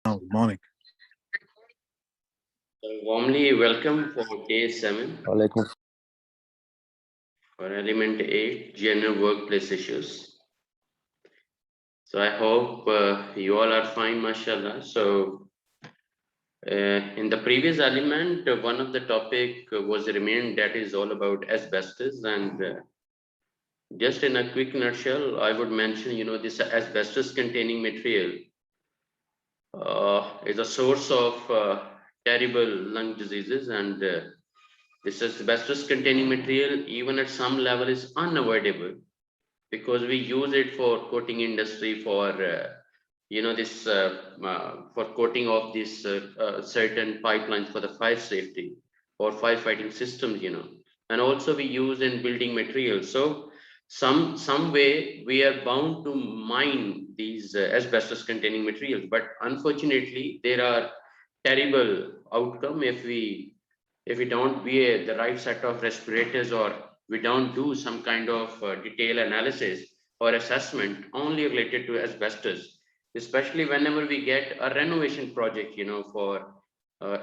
Good morning. Warmly welcome for day 7 Walaikum. for element 8 general workplace issues. So I hope you all are fine, mashallah. So in the previous element, one of the topic was remained, that is all about asbestos. And just in a quick nutshell, I would mention, this asbestos containing material is a source of terrible lung diseases, and this asbestos containing material, even at some level, is unavoidable because we use it for coating industry, for this for coating of these certain pipelines for the fire safety or firefighting systems, and also we use in building materials. So some way we are bound to mine these asbestos containing materials, but unfortunately there are terrible outcome if we don't wear the right set of respirators, or we don't do some kind of detailed analysis or assessment only related to asbestos, especially whenever we get a renovation project, for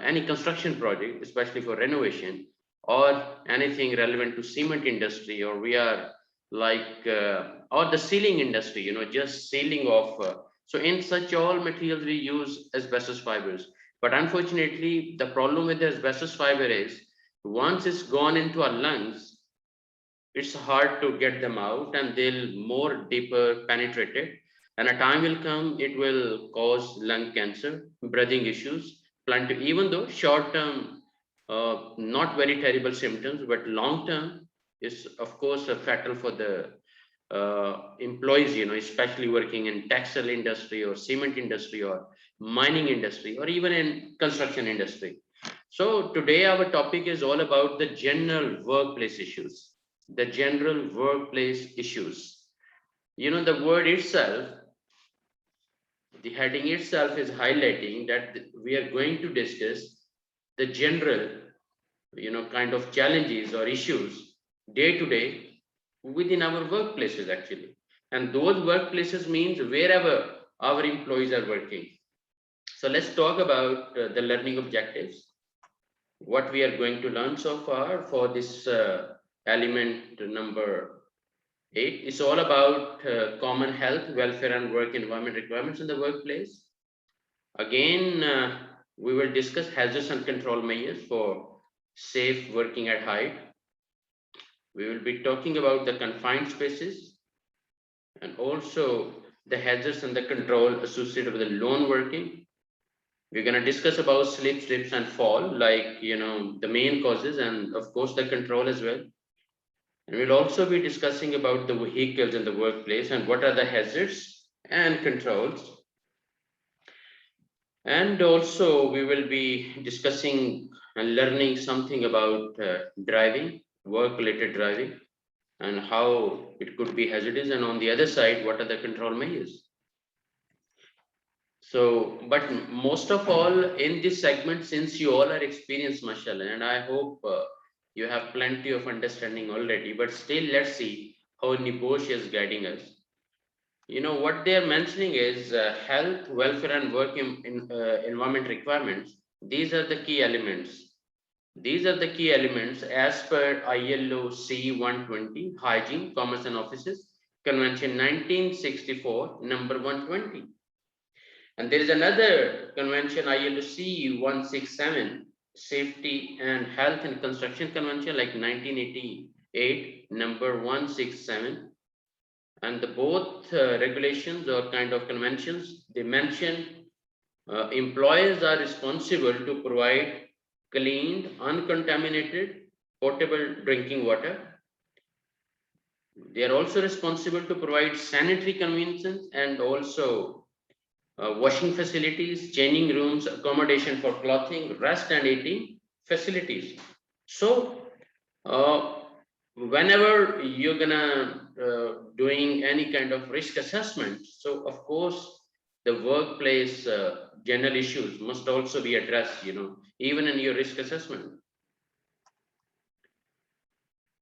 any construction project, especially for renovation or anything relevant to cement industry, or we are like or the sealing industry, just sealing of so in such all materials we use asbestos fibers. But unfortunately, the problem with the asbestos fiber is once it's gone into our lungs, it's hard to get them out, and they'll more deeper penetrated. And a time will come, it will cause lung cancer, breathing issues, even though short term, not very terrible symptoms, but long term is of course fatal for the employees, especially working in textile industry or cement industry or mining industry or even in construction industry. So today our topic is all about the general workplace issues, the general workplace issues. The word itself, the heading itself is highlighting that we are going to discuss the general, kind of challenges or issues day to day within our workplaces actually. And those workplaces means wherever our employees are working. So let's talk about the learning objectives, what we are going to learn so far for this element number 8. It's all about common health, welfare, and work environment requirements in the workplace. Again, we will discuss hazards and control measures for safe working at height. We will be talking about the confined spaces and also the hazards and the control associated with the lone working. We're going to discuss about slip, slips, and fall, like, the main causes, and of course the control as well. And we'll also be discussing about the vehicles in the workplace and what are the hazards and controls. And also we will be discussing and learning something about driving, work-related driving, and how it could be hazardous. And on the other side, what are the control measures? So, but most of all in this segment, since you all are experienced, mashallah, and I hope you have plenty of understanding already, but still let's see how NEBOSH is guiding us. What they are mentioning is health, welfare, and work environment requirements. These are the key elements. These are the key elements as per ILO C120, Hygiene, Commerce and Offices, Convention 1964, number 120. And there is another convention, ILO C167, Safety and Health in Construction Convention, like 1988, number 167. And the both regulations or kind of conventions, they mention employers are responsible to provide cleaned, uncontaminated, potable drinking water. They are also responsible to provide sanitary conveniences and also washing facilities, changing rooms, accommodation for clothing, rest and eating facilities. So whenever you're gonna doing any kind of risk assessment, so of course the workplace general issues must also be addressed, even in your risk assessment.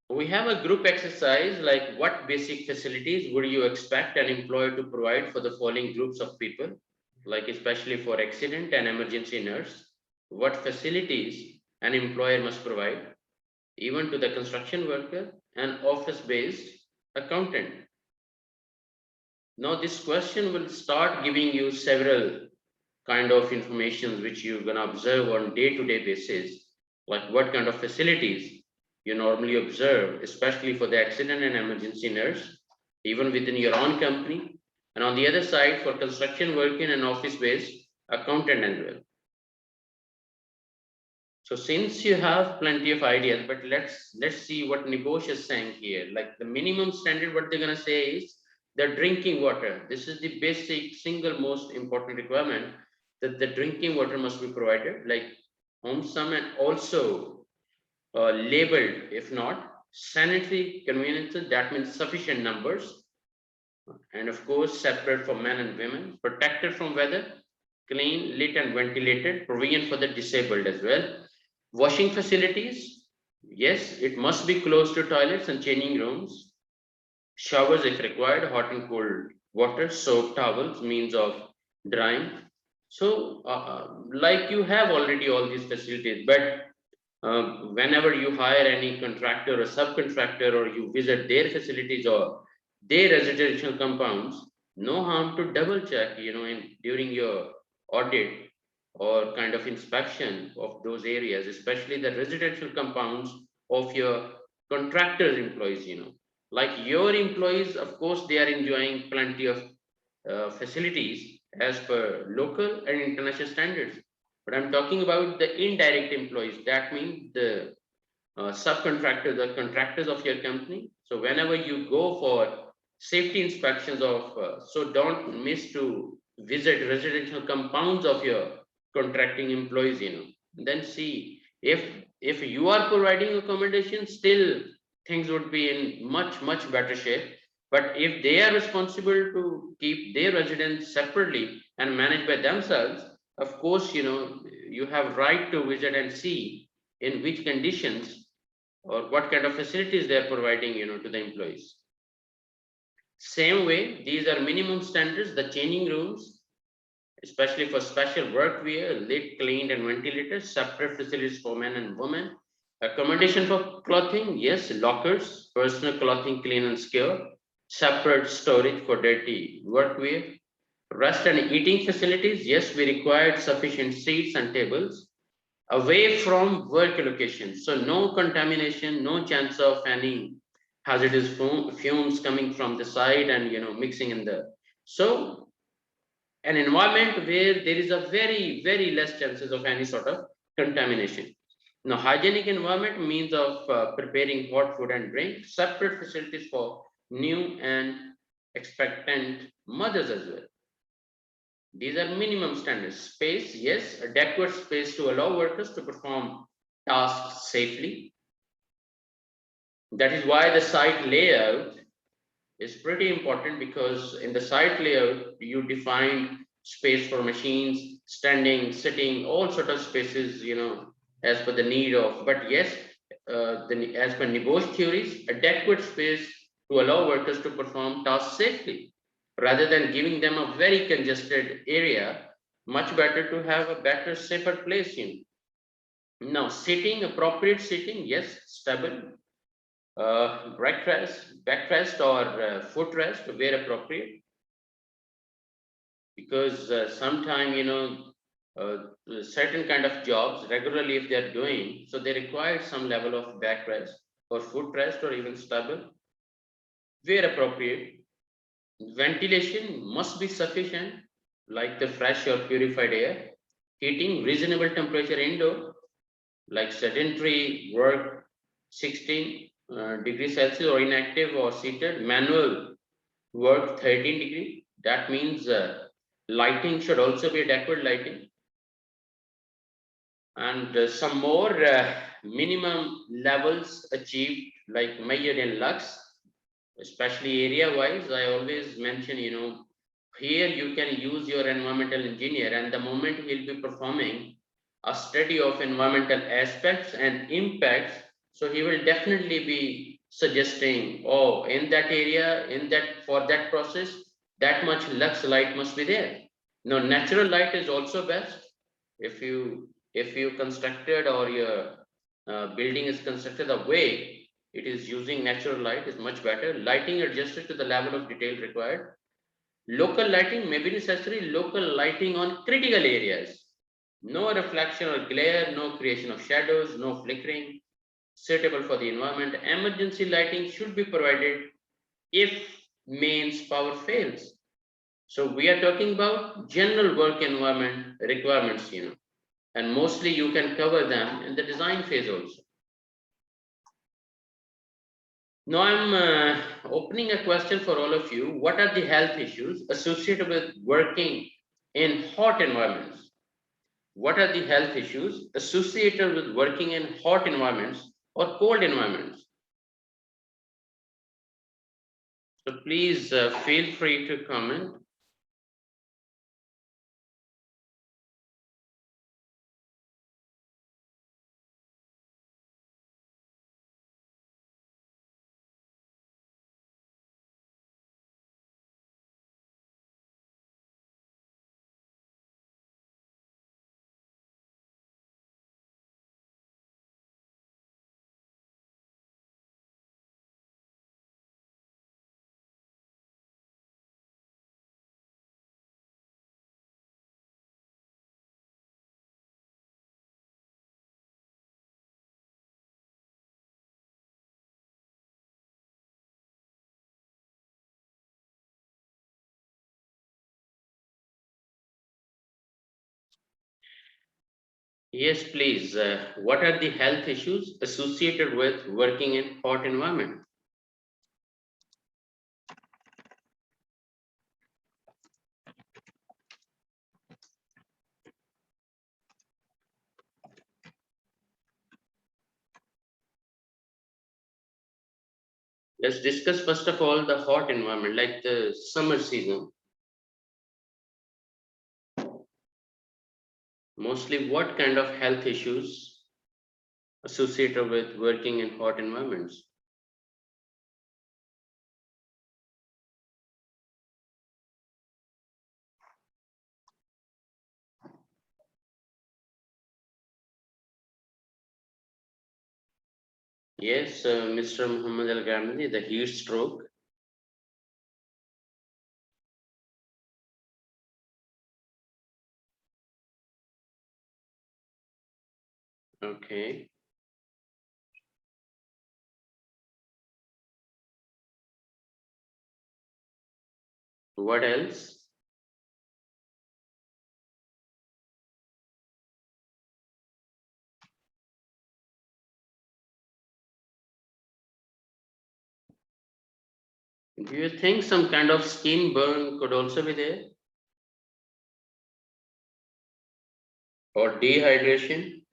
We have a group exercise like what basic facilities would you expect an employer to provide for the following groups of people? like especially for accident and emergency nurse, what facilities an employer must provide, even to the construction worker and office-based accountant. Now, this question will start giving you several kind of information which you're going to observe on day-to-day basis, like what kind of facilities you normally observe, especially for the accident and emergency nurse, even within your own company, and on the other side for construction working and office-based accountant as well. So since you have plenty of ideas, but let's see what NEBOSH is saying here. Like the minimum standard, what they're gonna say is the drinking water. This is the basic single most important requirement, that the drinking water must be provided, like wholesome and also labeled, if not sanitary conveniences, that means sufficient numbers, and of course separate for men and women, protected from weather, clean, lit and ventilated, provision for the disabled as well. Washing facilities, yes, it must be close to toilets and changing rooms. Showers if required, hot and cold water, soap, towels, means of drying. So, like you have already all these facilities, but whenever you hire any contractor or subcontractor, or you visit their facilities or their residential compounds, no harm to double check, during your audit or kind of inspection of those areas, especially the residential compounds of your contractors employees. Like your employees, of course they are enjoying plenty of facilities as per local and international standards, but I'm talking about the indirect employees. That means the subcontractors or contractors of your company. So whenever you go for safety inspections of, so don't miss to visit residential compounds of your contracting employees. Then see if you are providing accommodation, still things would be in much better shape. But if they are responsible to keep their residents separately and manage by themselves, of course, you have right to visit and see in which conditions or what kind of facilities they are providing, to the employees. Same way, these are minimum standards. The changing rooms, especially for special workwear, lit, cleaned, and ventilated, separate facilities for men and women. Accommodation for clothing, yes, lockers, personal clothing clean and secure, separate storage for dirty workwear. Rest and eating facilities, yes, we required sufficient seats and tables away from work location. So no contamination, no chance of any hazardous fumes coming from the side and mixing in the. So an environment where there is a very less chances of any sort of contamination. Now, hygienic environment means of preparing hot food and drink, separate facilities for new and expectant mothers as well. These are minimum standards. Space, yes, adequate space to allow workers to perform tasks safely. That is why the site layout is pretty important, because in the site layout, you define space for machines, standing, sitting, all sort of spaces, as per the need of. But yes, as per NEBOSH theories, adequate space to allow workers to perform tasks safely, rather than giving them a very congested area. Much better to have a better, safer place. Now, sitting, appropriate sitting, yes, stable, backrest or footrest where appropriate, because sometime certain kind of jobs regularly if they are doing, so they require some level of backrest or footrest or even stable where appropriate. Ventilation must be sufficient, like the fresh or purified air. Heating, reasonable temperature indoor, like sedentary work 16 degrees Celsius or inactive or seated. Manual work 13 degree. That means lighting should also be adequate lighting. And some more minimum levels achieved, like measured in lux, especially area wise. I always mention, here you can use your environmental engineer, and the moment he'll be performing a study of environmental aspects and impacts, so he will definitely be suggesting, oh, in that area, for that process, that much lux light must be there. Now, natural light is also best. If you constructed or your building is constructed the way it is using natural light is much better. Lighting adjusted to the level of detail required. Local lighting may be necessary. Local lighting on critical areas. No reflection or glare, no creation of shadows, no flickering. Suitable for the environment. Emergency lighting should be provided if mains power fails. So we are talking about general work environment requirements, and mostly you can cover them in the design phase also. Now I'm opening a question for all of you. What are the health issues associated with working in hot environments? What are the health issues associated with working in hot environments or cold environments? So please feel free to comment. Yes, please. What are the health issues associated with working in hot environment? Let's discuss first of all the hot environment, like the summer season. Mostly, what kind of health issues associated with working in hot environments? Yes, Mr. Muhammad Al Ghamidi, the heat stroke. Okay. What else? Do you think some kind of skin burn could also be there? Or dehydration?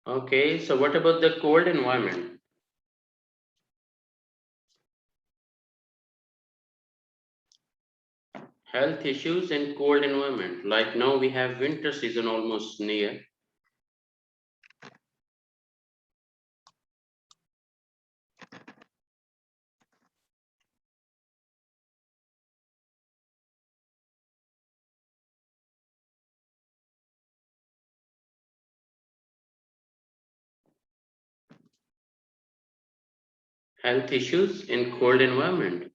Okay, so what about the cold environment? Health issues in cold environment. Like now we have winter season almost near. Health issues in cold environment.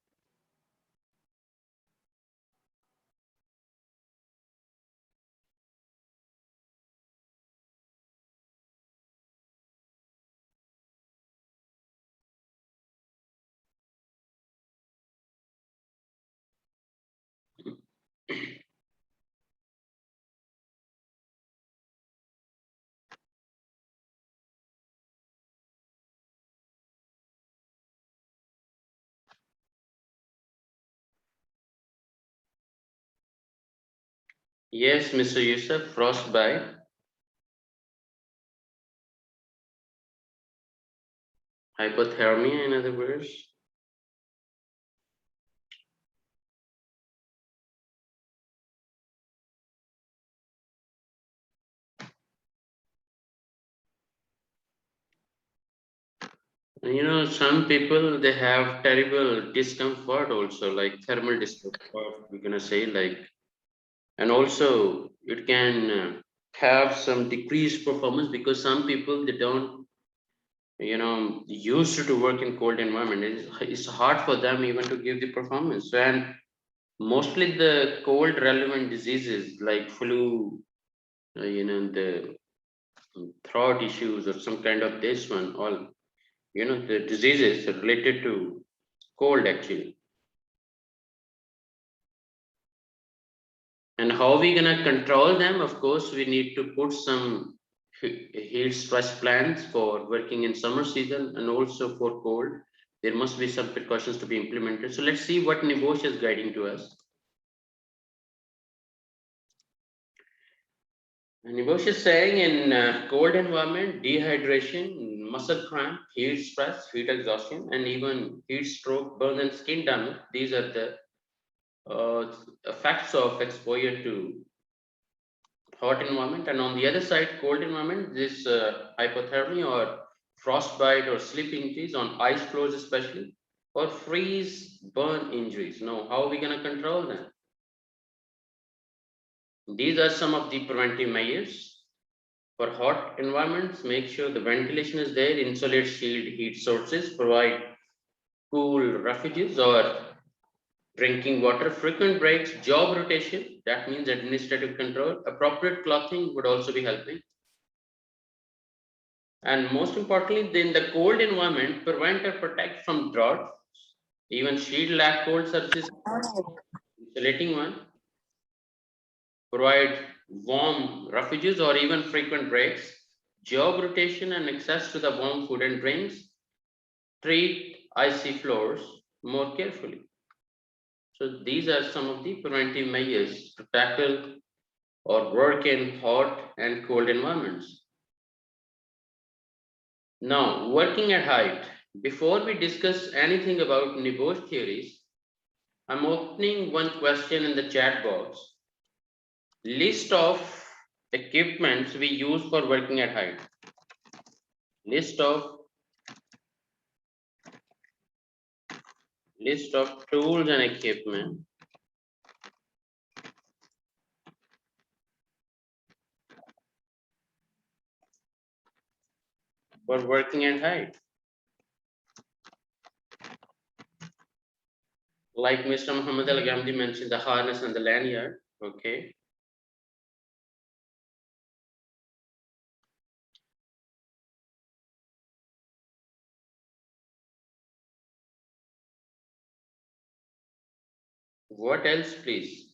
Yes, Mr. Yusuf, frostbite. Hypothermia, in other words. Some people they have terrible discomfort also, like thermal discomfort, we're gonna say, like, and also it can have some decreased performance because some people they don't, used to work in cold environment. It's hard for them even to give the performance. So, and mostly the cold relevant diseases like flu, the throat issues or some kind of this one, all, the diseases related to cold actually. And how we gonna control them? Of course, we need to put some heat stress plans for working in summer season and also for cold. There must be some precautions to be implemented. So let's see what NEBOSH is guiding to us. And NEBOSH is saying in cold environment, dehydration, muscle cramp, heat stress, heat exhaustion, and even heat stroke, burn, and skin damage. These are the effects of exposure to hot environment. And on the other side, cold environment, this hypothermia or frostbite or slip injuries on ice floors especially, or freeze burn injuries. Now how are we going to control them? These are some of the preventive measures. For hot environments, make sure the ventilation is there, insulate shield heat sources, provide cool refuges or drinking water, frequent breaks, job rotation, that means administrative control, appropriate clothing would also be helping. And most importantly, in the cold environment, prevent or protect from drought. Even shield lack cold surfaces, insulating one. Provide warm refuges or even frequent breaks. Job rotation and access to the warm food and drinks. Treat icy floors more carefully. So these are some of the preventive measures to tackle or work in hot and cold environments. Now, working at height. Before we discuss anything about NEBOSH theories, I'm opening one question in the chat box. List of equipments we use for working at height. List of tools and equipment for working at height. Like Mr. Muhammad Al Ghamdi mentioned, the harness and the lanyard. Okay. What else, please?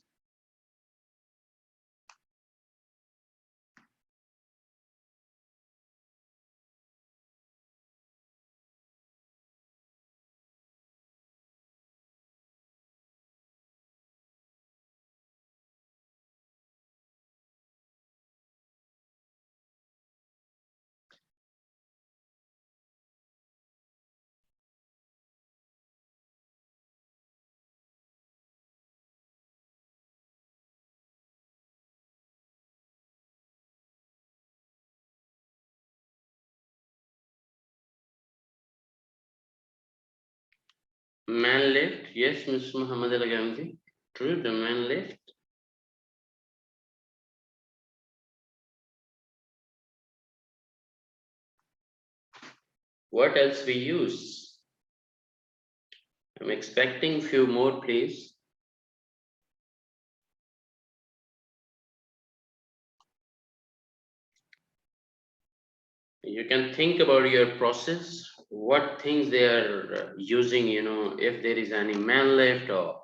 Man lift. Yes, Mr. Muhammad Al Ghamdi. True, the man lift. What else we use? I'm expecting few more, please. You can think about your process, what things they are using, if there is any man lift or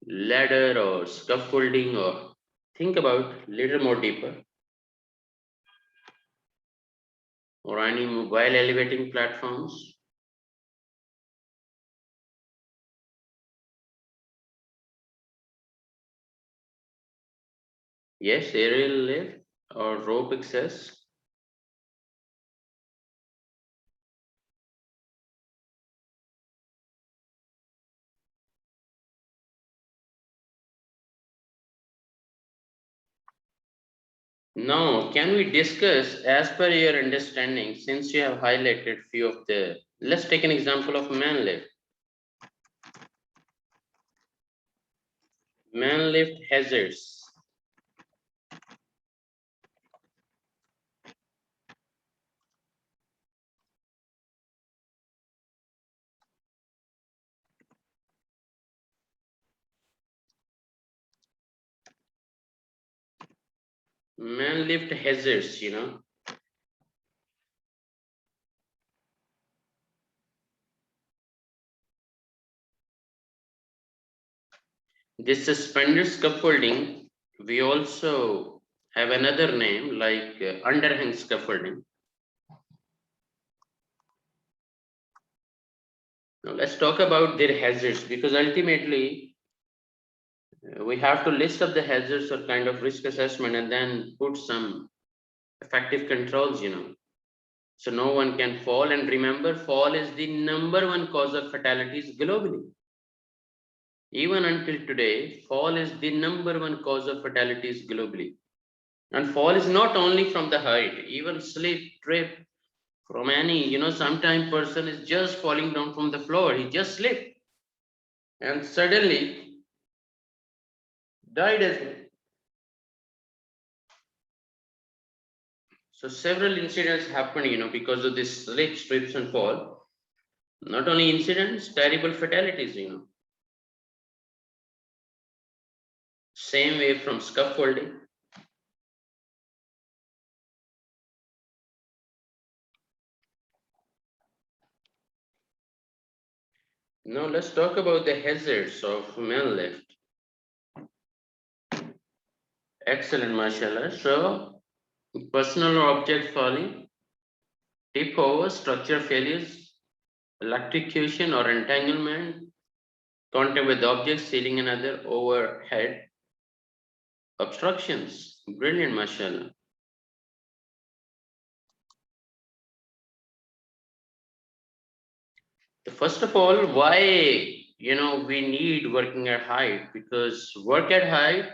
ladder or scaffolding, or think about little more deeper, or any mobile elevating platforms. Yes, aerial lift or rope access. Now, can we discuss as per your understanding, since you have highlighted few of the, let's take an example of man lift. Man lift hazards. Man lift hazards, This suspended scaffolding, we also have another name like underhang scaffolding. Now let's talk about their hazards, because ultimately we have to list up the hazards or kind of risk assessment and then put some effective controls. So no one can fall, and remember, fall is the number one cause of fatalities globally. Even until today, fall is the number one cause of fatalities globally. And fall is not only from the height, even slip, trip, from any, sometime person is just falling down from the floor, he just slipped and suddenly died as well. So several incidents happen, because of this slip, trips and fall. Not only incidents, terrible fatalities. Same way from scaffolding. Now let's talk about the hazards of man lift. Excellent, mashallah. So personal or object falling, tip over, structure failures, electrocution or entanglement, contact with objects, ceiling and other overhead obstructions. Brilliant, mashallah. First of all, why we need working at height? Because work at height,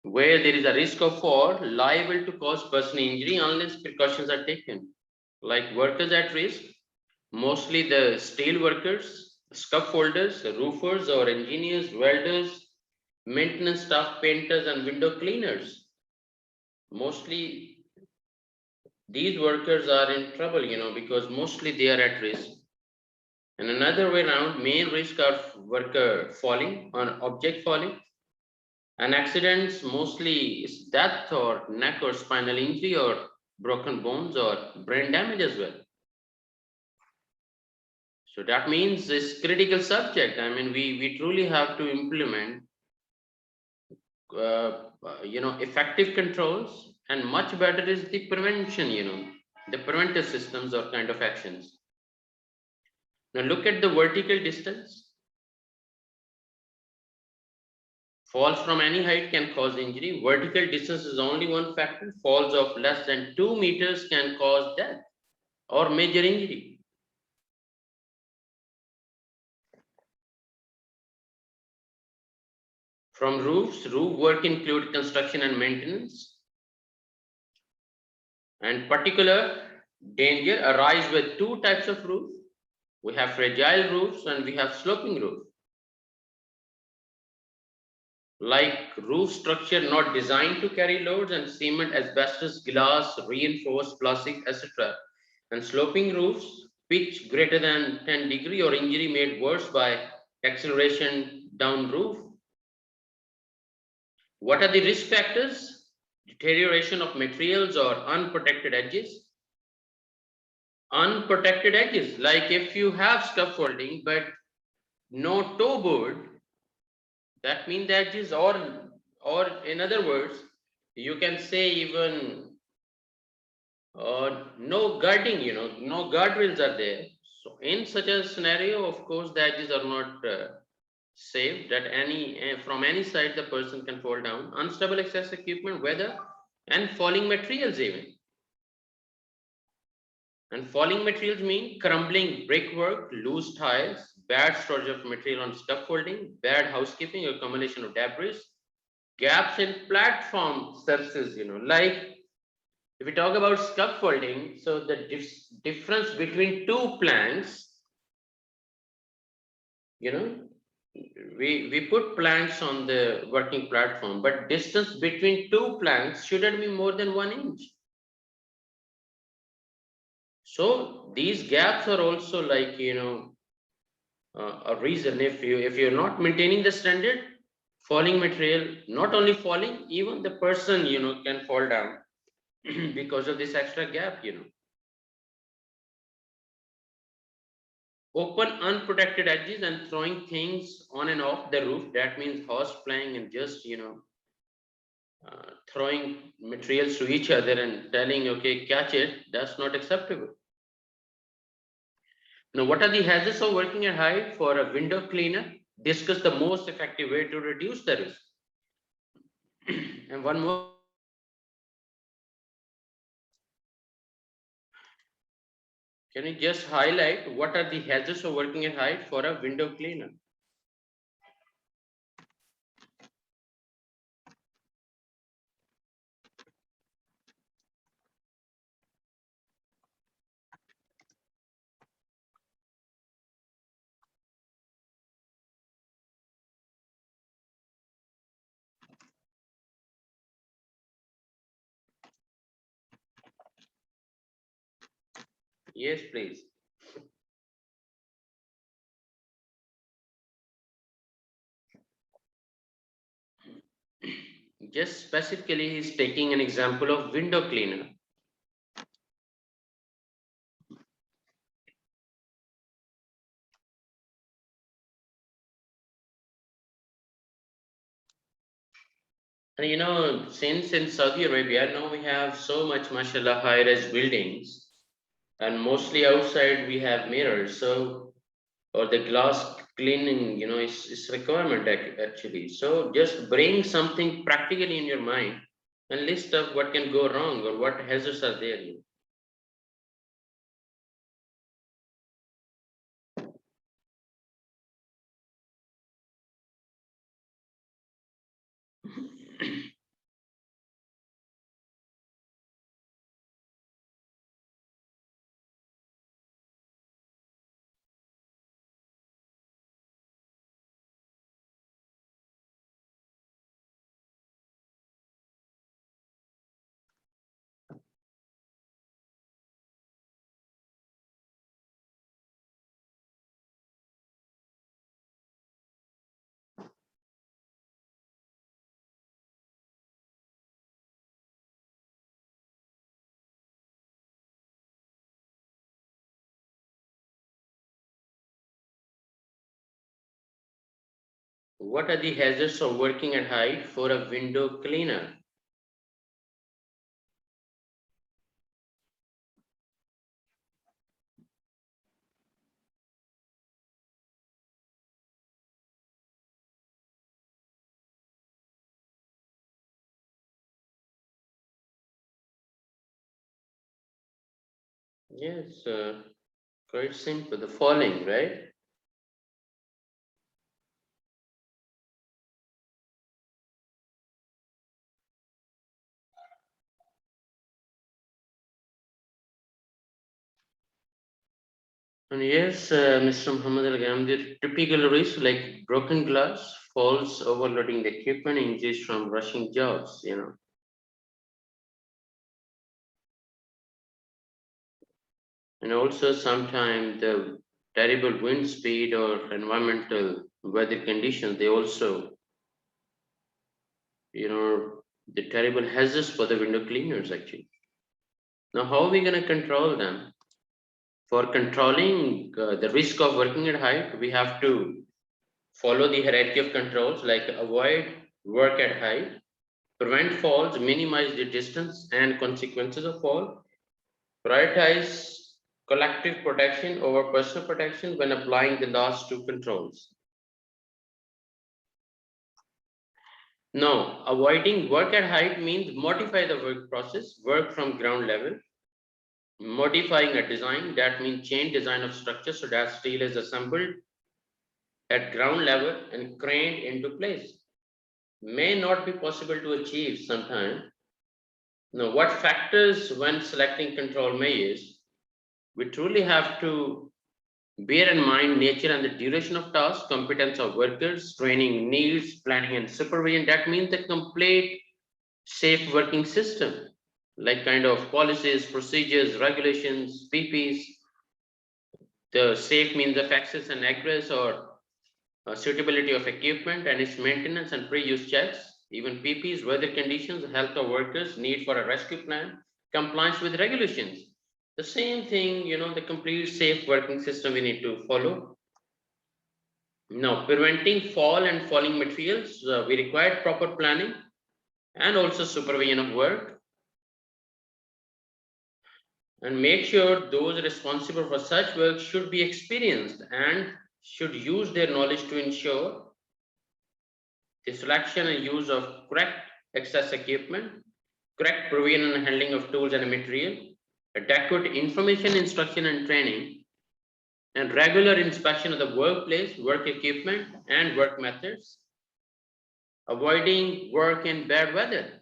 where there is a risk of fall, liable to cause personal injury unless precautions are taken. Like workers at risk, mostly the steel workers, scaffolders, roofers or engineers, welders, maintenance staff, painters and window cleaners. Mostly these workers are in trouble, because mostly they are at risk. And another way around, main risk of worker falling on object falling. And accidents mostly is death or neck or spinal injury or broken bones or brain damage as well. So that means this critical subject. I mean, we truly have to implement, effective controls, and much better is the prevention. The preventive systems or kind of actions. Now look at the vertical distance. Falls from any height can cause injury. Vertical distance is only one factor. Falls of less than 2 meters can cause death or major injury. From roofs, roof work include construction and maintenance. And particular danger arise with two types of roof. We have fragile roofs and we have sloping roof. Like roof structure not designed to carry loads, and cement, asbestos, glass, reinforced plastic, etc. And sloping roofs, pitch greater than 10 degree or injury made worse by acceleration down roof. What are the risk factors? Deterioration of materials or unprotected edges. Unprotected edges, like if you have scaffolding but no toe board, that means the edges, or in other words, you can say even no guarding, no guardrails are there. So in such a scenario, of course, the edges are not safe that from any side the person can fall down, unstable access equipment, weather, and falling materials even. And falling materials mean crumbling brickwork, loose tiles, bad storage of material on scaffolding, bad housekeeping, accumulation of debris, gaps in platform surfaces, like if we talk about scaffolding, so the difference between two planks, you know, we put planks on the working platform, but distance between two planks shouldn't be more than 1 inch. So these gaps are also like, a reason. If you're not maintaining the standard, falling material, not only falling, even the person, can fall down because of this extra gap, Open unprotected edges and throwing things on and off the roof, that means horse playing and just, throwing materials to each other and telling, okay, catch it, that's not acceptable. Now, what are the hazards of working at height for a window cleaner? Discuss the most effective way to reduce the risk. And one more. Can you just highlight what are the hazards of working at height for a window cleaner? Yes, please. Just specifically, he's taking an example of window cleaner. And since in Saudi Arabia, now we have so much, mashallah, high-rise buildings, and mostly outside we have mirrors. So, or the glass cleaning, is requirement actually. So just bring something practically in your mind and list up what can go wrong or what hazards are there. What are the hazards of working at height for a window cleaner? Yes, quite simple. The falling, right? And yes, Mr. Muhammad Al the typical risk like broken glass, falls, overloading the equipment, injuries from rushing jobs. And also sometimes the terrible wind speed or environmental weather conditions, they also, the terrible hazards for the window cleaners actually. Now, how are we going to control them? For controlling the risk of working at height, we have to follow the hierarchy of controls like avoid work at height, prevent falls, minimize the distance and consequences of fall, prioritize collective protection over personal protection when applying the last two controls. Now, avoiding work at height means modify the work process, work from ground level. Modifying a design, that means change design of structure so that steel is assembled at ground level and craned into place. May not be possible to achieve sometimes. Now, what factors when selecting control measures? We truly have to bear in mind nature and the duration of tasks, competence of workers, training needs, planning and supervision. That means the complete safe working system, like kind of policies, procedures, regulations, PPs. The safe means of access and egress or suitability of equipment and its maintenance and pre-use checks, even PPs, weather conditions, health of workers, need for a rescue plan, compliance with regulations. The same thing, the complete safe working system we need to follow. Now, preventing fall and falling materials, we require proper planning and also supervision of work, and make sure those responsible for such work should be experienced and should use their knowledge to ensure the selection and use of correct access equipment, correct provision and handling of tools and material, adequate information, instruction and training, and regular inspection of the workplace, work equipment, and work methods, avoiding work in bad weather.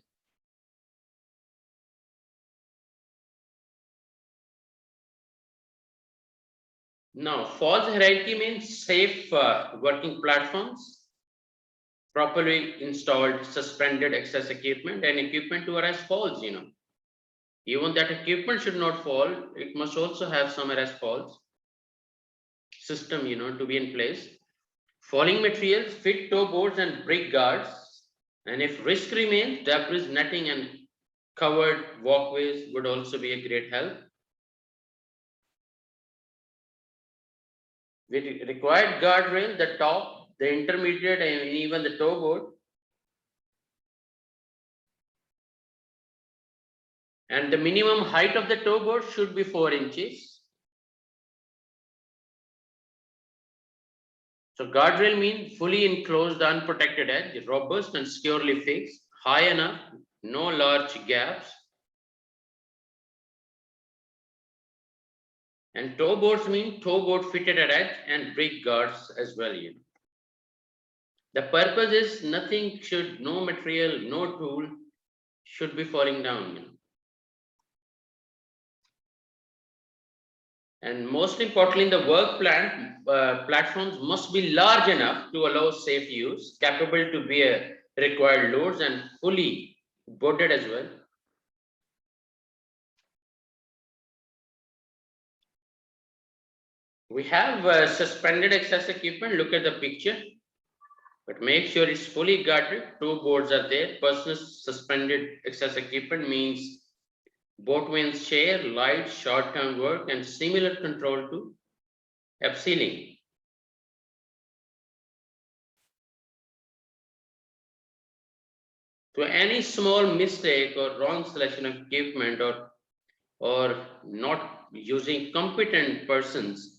Now, false hierarchy means safe working platforms, properly installed suspended access equipment, and equipment to arrest falls. Even that equipment should not fall, it must also have some arrest falls system, to be in place. Falling materials, fit toe boards and brick guards. And if risk remains, debris netting and covered walkways would also be a great help. We required guardrail, the top, the intermediate, and even the toe board. And the minimum height of the toe board should be 4 inches. So guardrail means fully enclosed, unprotected edge, robust and securely fixed, high enough, no large gaps. And toe boards mean toe board fitted at edge and brick guards as well. The purpose is nothing should, no material, no tool should be falling down. And most importantly, the work platforms must be large enough to allow safe use, capable to bear required loads and fully boarded as well. We have suspended access equipment. Look at the picture, but make sure it's fully guarded. Two boards are there. Personal suspended access equipment means boatmen's chair, light, short-term work, and similar control to abseiling. So any small mistake or wrong selection of equipment or not using competent persons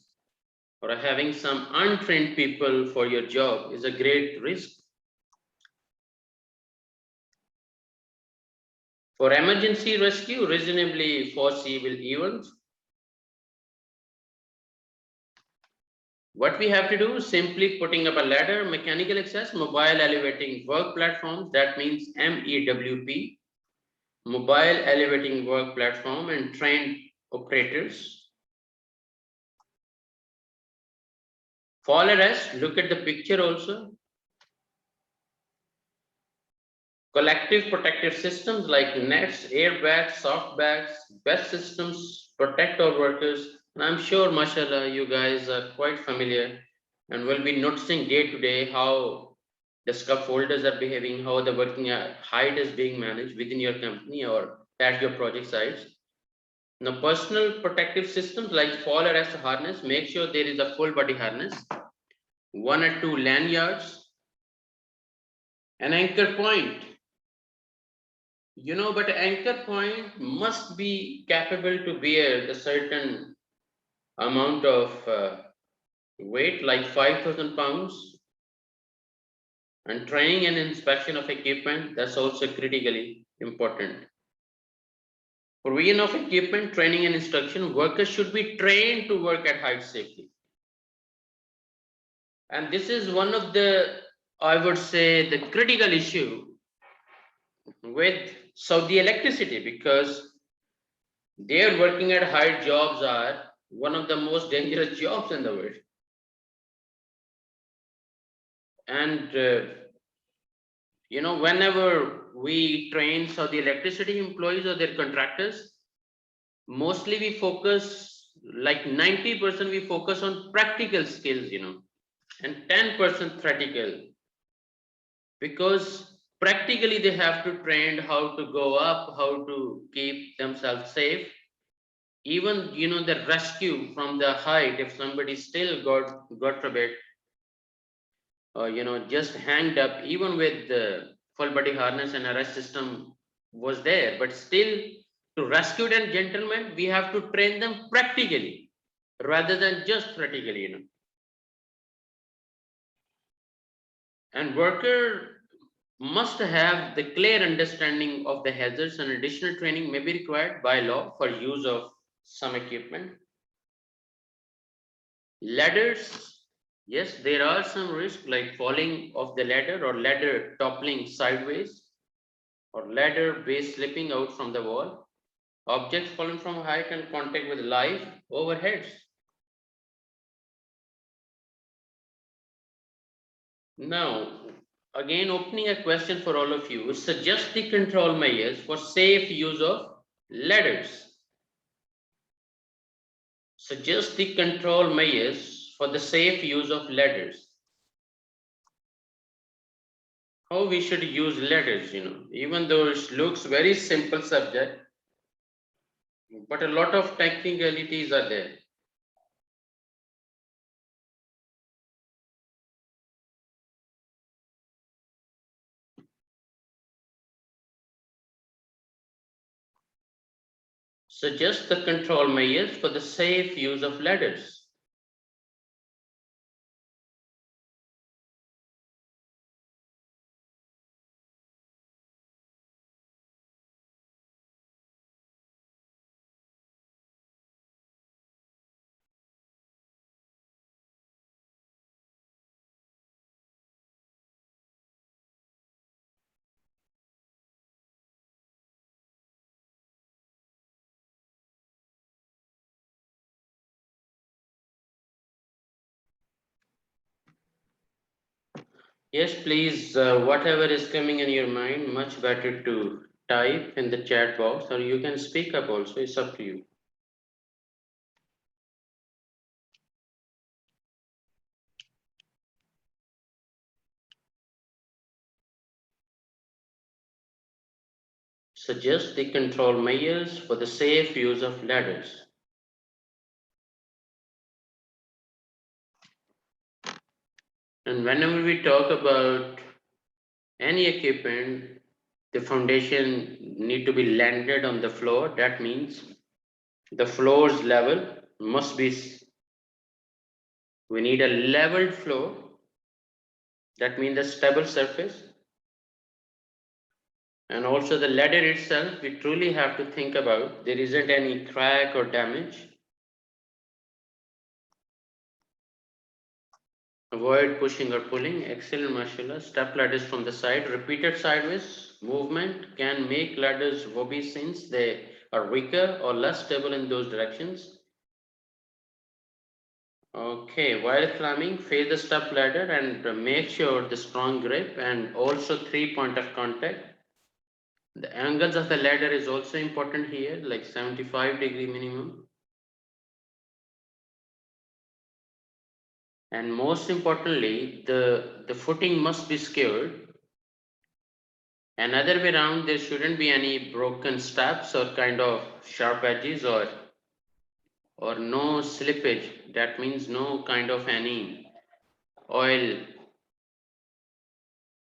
or having some untrained people for your job is a great risk. For emergency rescue, reasonably foreseeable events, what we have to do is simply putting up a ladder, mechanical access, mobile elevating work platforms, that means MEWP, mobile elevating work platform, and trained operators. Fall arrest, look at the picture also. Collective protective systems like nets, airbags, soft bags, best systems protect our workers. And I'm sure, mashallah, you guys are quite familiar and will be noticing day to day how the scaffolders are behaving, how the working height is being managed within your company or at your project sites. Now, personal protective systems like fall arrest harness, make sure there is a full body harness, 1 or 2 lanyards, an anchor point. But anchor point must be capable to bear a certain amount of weight, like 5,000 pounds. And training and inspection of equipment, that's also critically important. Provision of equipment, training and instruction, workers should be trained to work at height safely. And this is one of the, I would say, the critical issue with Saudi electricity, because their working at height jobs are one of the most dangerous jobs in the world. And whenever we train Saudi electricity employees or their contractors, mostly we focus, like 90% we focus on practical skills, and 10% theoretical, because practically they have to train how to go up, how to keep themselves safe. Even the rescue from the height, if somebody still God forbid, just hanged up, even with the full body harness and arrest system was there, but still, to rescue them gentlemen, we have to train them practically rather than just theoretically. And worker must have the clear understanding of the hazards, and additional training may be required by law for use of some equipment. Ladders, yes, there are some risks like falling off the ladder, or ladder toppling sideways, or ladder base slipping out from the wall, objects falling from height and contact with live overheads. Now, again, opening a question for all of you, suggest the control measures for safe use of ladders. Suggest the control measures for the safe use of ladders. How we should use ladders, even though it looks very simple subject, but a lot of technicalities are there. Suggest the control measures for the safe use of ladders. Yes, please, whatever is coming in your mind, much better to type in the chat box, or you can speak up also, it's up to you. Suggest the control measures for the safe use of ladders. And whenever we talk about any equipment, the foundation need to be landed on the floor. That means the floor's level must be, we need a leveled floor. That means a stable surface. And also the ladder itself, we truly have to think about there isn't any crack or damage. Avoid pushing or pulling. Excellent, mashallah. Step ladders from the side. Repeated sideways movement can make ladders wobbly since they are weaker or less stable in those directions. Okay, while climbing, face the step ladder and make sure the strong grip, and also 3 point of contact. The angles of the ladder is also important here, like 75-degree minimum. And most importantly, the footing must be secured. And other way around, there shouldn't be any broken steps or kind of sharp edges, or no slippage. That means no kind of any oil,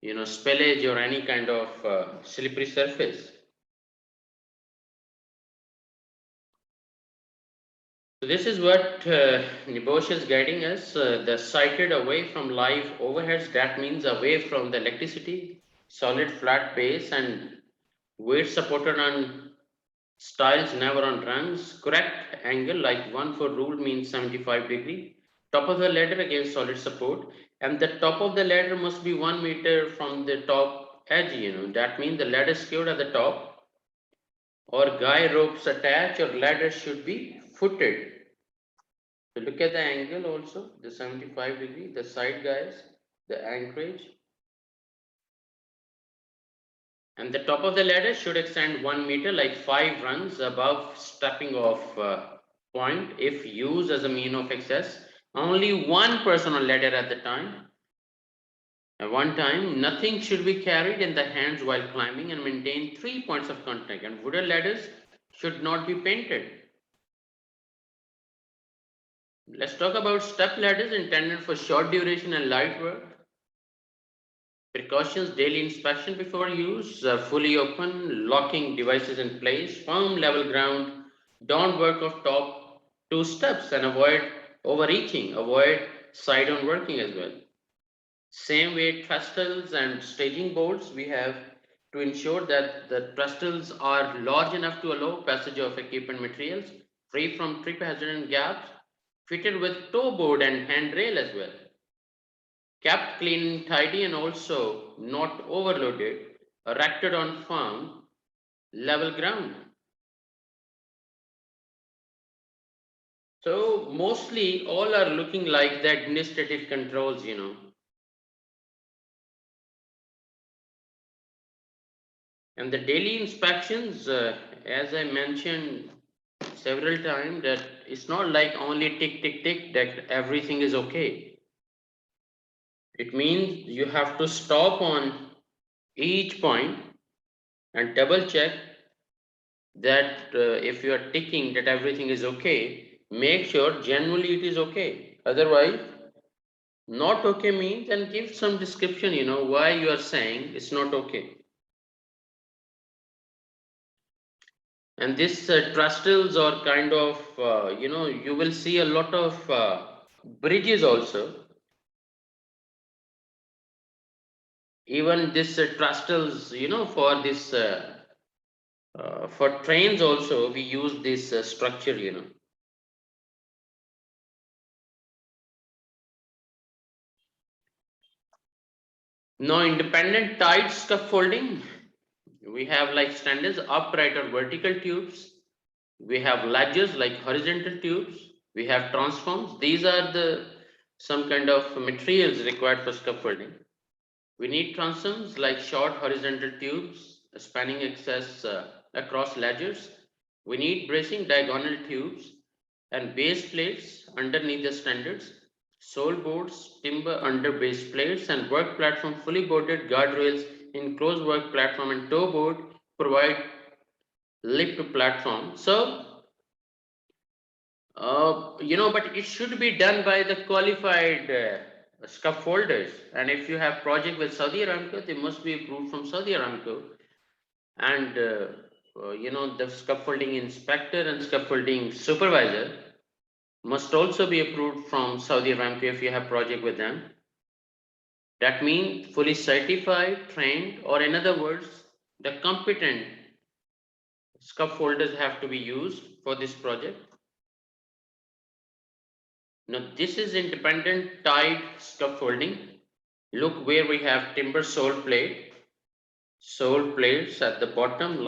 spillage or any kind of slippery surface. So this is what NEBOSH is guiding us. The sighted away from live overheads, that means away from the electricity, solid flat base and weight supported on stiles, never on rungs. Correct angle like 1 foot rule means 75 degree. Top of the ladder against solid support, and the top of the ladder must be 1 meter from the top edge. That means the ladder secured at the top, or guy ropes attached, or ladder should be footed. So look at the angle also, the 75 degree, the side guys, the anchorage, and the top of the ladder should extend 1 meter, like 5 rungs above stepping off point. If used as a mean of access, only one person on ladder at the time. At one time, nothing should be carried in the hands while climbing, and maintain 3 points of contact. And wooden ladders should not be painted. Let's talk about step ladders intended for short duration and light work. Precautions: daily inspection before use, fully open, locking devices in place, firm level ground, don't work off top 2 steps, and avoid overreaching, avoid side-on working as well. Same way, trestles and staging boards, we have to ensure that the trestles are large enough to allow passage of equipment materials, free from trip hazard and gaps, fitted with toe board and handrail as well, kept clean and tidy, and also not overloaded, erected on firm, level ground. So mostly all are looking like the administrative controls. And the daily inspections, as I mentioned several times, that it's not like only tick, tick, tick, that everything is okay. It means you have to stop on each point and double check that if you are ticking that everything is okay, make sure genuinely it is okay. Otherwise, not okay means, and give some description, why you are saying it's not okay. And this trestles or kind of, you will see a lot of bridges also. Even this trestles, for this, for trains also, we use this structure. Now, independent tied scaffolding, we have like standards, upright or vertical tubes. We have ledges like horizontal tubes. We have transforms. These are the some kind of materials required for scaffolding. We need transoms like short horizontal tubes spanning access across ledges. We need bracing diagonal tubes and base plates underneath the standards. Sole boards, timber under base plates, and work platform fully boarded guardrails, enclosed work platform, and toe board provide lift to platform. So, but it should be done by the qualified scaffolders. And if you have project with Saudi Aramco, they must be approved from Saudi Aramco. And the scaffolding inspector and scaffolding supervisor must also be approved from Saudi Aramco if you have project with them. That means fully certified, trained, or in other words, the competent scaffolders have to be used for this project. Now this is independent tied scaffolding. Look where we have timber sole plates at the bottom,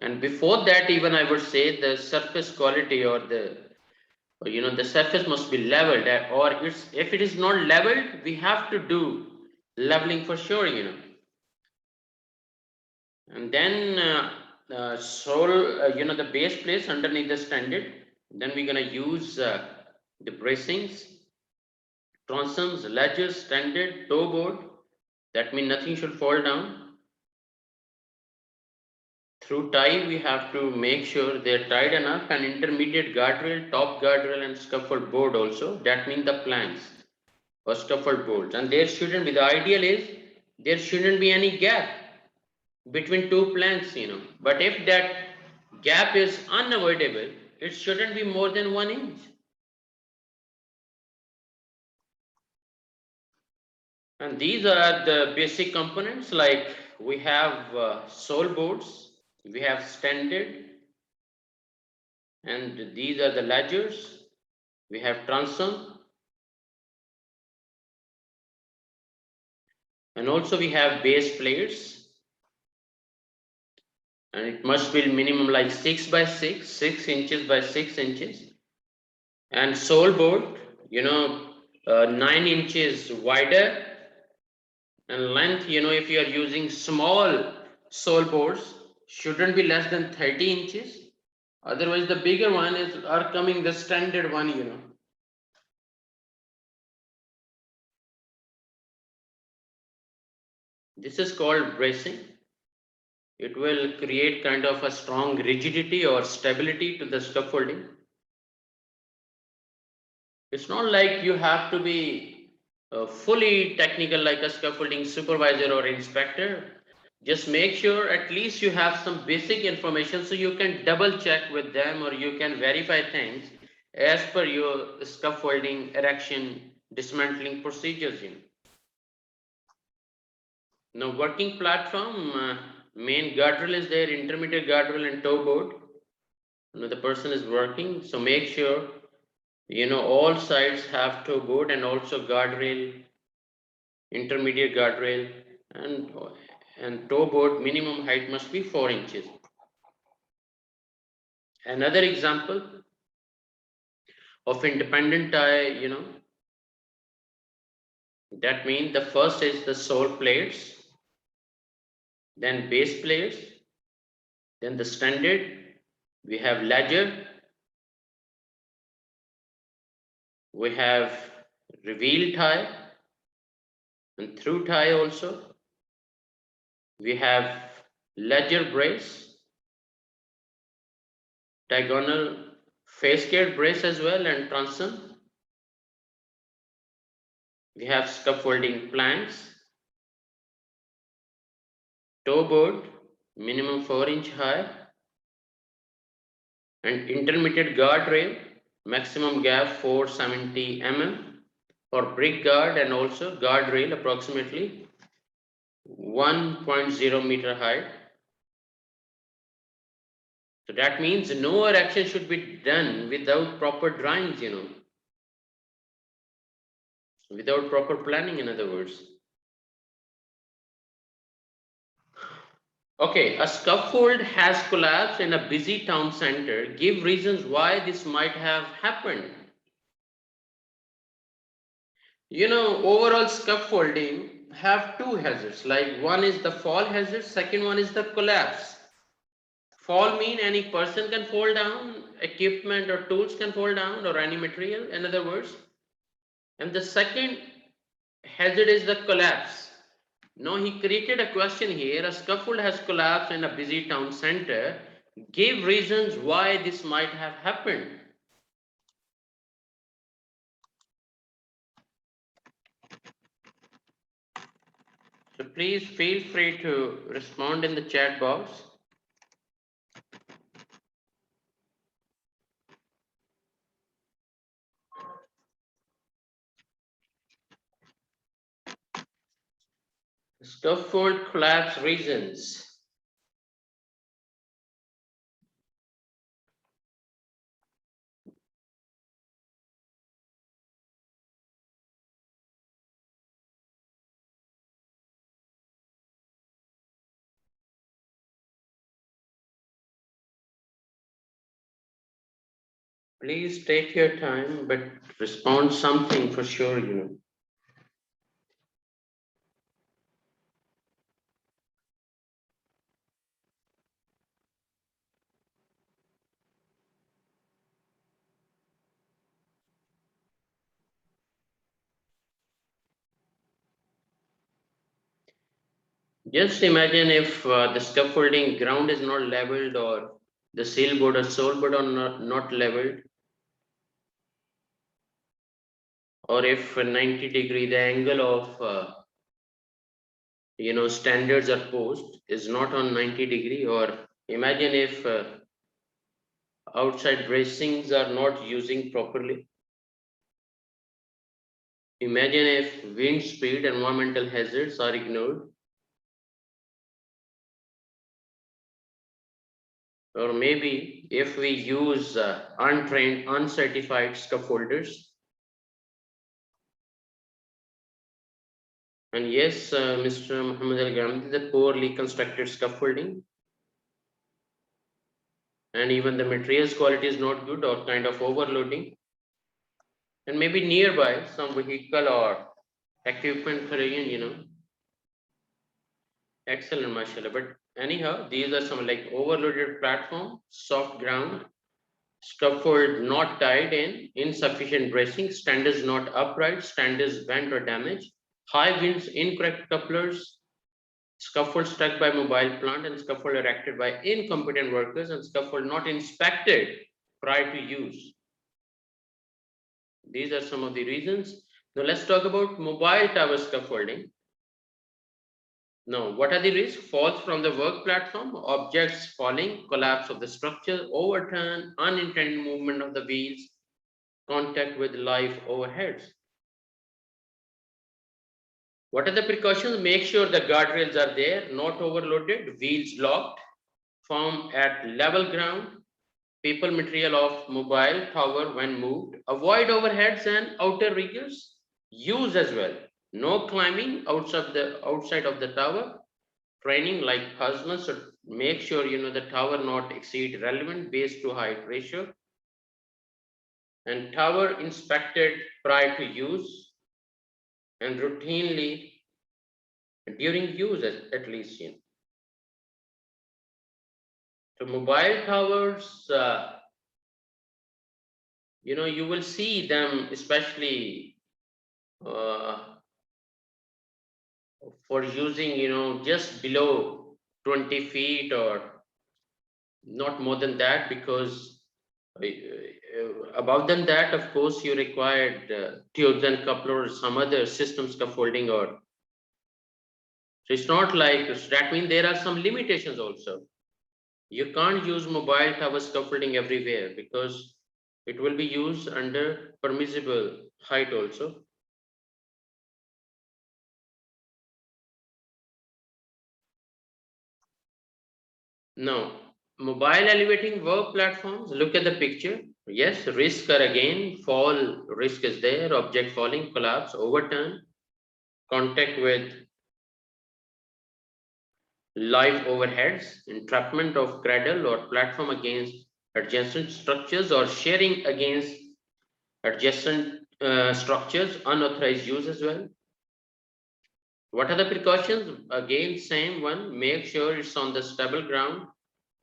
and before that even I would say the surface quality, or the surface must be leveled, or if it is not leveled, we have to do leveling for sure. And then the base plates underneath the standard. Then we're gonna use the bracings, transoms, ledges, standard, toe board. That means nothing should fall down. Through tie, we have to make sure they're tied enough, and intermediate guardrail, top guardrail, and scaffold board also. That means the planks or scaffold boards. And there shouldn't be, the ideal is there shouldn't be any gap between two planks. But if that gap is unavoidable, it shouldn't be more than 1 inch. And these are the basic components, like we have sole boards, we have standard, and these are the ledgers, we have transom, and also we have base plates, and it must be minimum like 6 by 6, 6 inches by 6 inches, and sole board, 9 inches wider, and length, if you are using small sole boards, shouldn't be less than 30 inches. Otherwise, the bigger one are coming the standard one. This is called bracing. It will create kind of a strong rigidity or stability to the scaffolding. It's not like you have to be fully technical like a scaffolding supervisor or inspector. Just make sure at least you have some basic information so you can double check with them, or you can verify things as per your scaffolding, erection, dismantling procedures. Now, working platform, main guardrail is there, intermediate guardrail and toe board. The person is working, so make sure all sides have toe board and also guardrail, intermediate guardrail, and toe board minimum height must be 4 inches. Another example of independent tie, that means the first is the sole plates, then base plates, then the standard, we have ledger, we have reveal tie, and through tie also. We have ledger brace, diagonal facade brace as well, and transom. We have scaffolding planks, toe board, minimum 4-inch high, and intermediate guardrail, maximum gap 470 mm for brick guard, and also guardrail approximately 1.0 meter height. So that means no erection should be done without proper drawings, without proper planning, in other words. Okay, a scaffold has collapsed in a busy town center. Give reasons why this might have happened. Overall scaffolding have two hazards. Like one is the fall hazard, second one is the collapse. Fall mean any person can fall down, equipment or tools can fall down, or any material, in other words. And the second hazard is the collapse. Now he created a question here. A scaffold has collapsed in a busy town center. Give reasons why this might have happened. So please feel free to respond in the chat box. Scaffold collapse reasons. Please take your time, but respond something for sure. Just imagine if the scaffolding ground is not leveled, or the sail board or sole board are not leveled, or if 90-degree the angle of standards are posed is not on 90-degree, or imagine if outside bracings are not using properly. Imagine if wind speed, environmental hazards are ignored. Or maybe if we use untrained, uncertified scaffolders. And yes, Mr. Muhammad Al Ghamdi, the poorly constructed scaffolding, and even the materials quality is not good or kind of overloading. And maybe nearby some vehicle or equipment for excellent, mashallah. But anyhow, these are some like overloaded platform, soft ground, scaffold not tied in, insufficient bracing, standards not upright, standards bent or damaged, high winds, incorrect couplers, scaffold struck by mobile plant, and scaffold erected by incompetent workers, and scaffold not inspected prior to use. These are some of the reasons. Now let's talk about mobile tower scaffolding. Now, what are the risks? Falls from the work platform, objects falling, collapse of the structure, overturn, unintended movement of the wheels, contact with live overheads. What are the precautions? Make sure the guardrails are there, not overloaded, wheels locked, form at level ground, people material of mobile tower when moved, avoid overheads and outer riggers, use as well. No climbing outside of the tower. Training like husbands should make sure the tower not exceed relevant base to height ratio, and tower inspected prior to use and routinely during use at least. So mobile towers, you will see them especially uh, for using just below 20 feet or not more than that, because above than that, of course, you required tubes and couplers, some other system scaffolding, or so it's not like that means there are some limitations also. You can't use mobile tower scaffolding everywhere because it will be used under permissible height also. Now, mobile elevating work platforms, look at the picture. Yes, risk are again, fall risk is there, object falling, collapse, overturn, contact with live overheads, entrapment of cradle or platform against adjacent structures, or sharing against adjacent structures, unauthorized use as well. What are the precautions? Again, same one, make sure it's on the stable ground,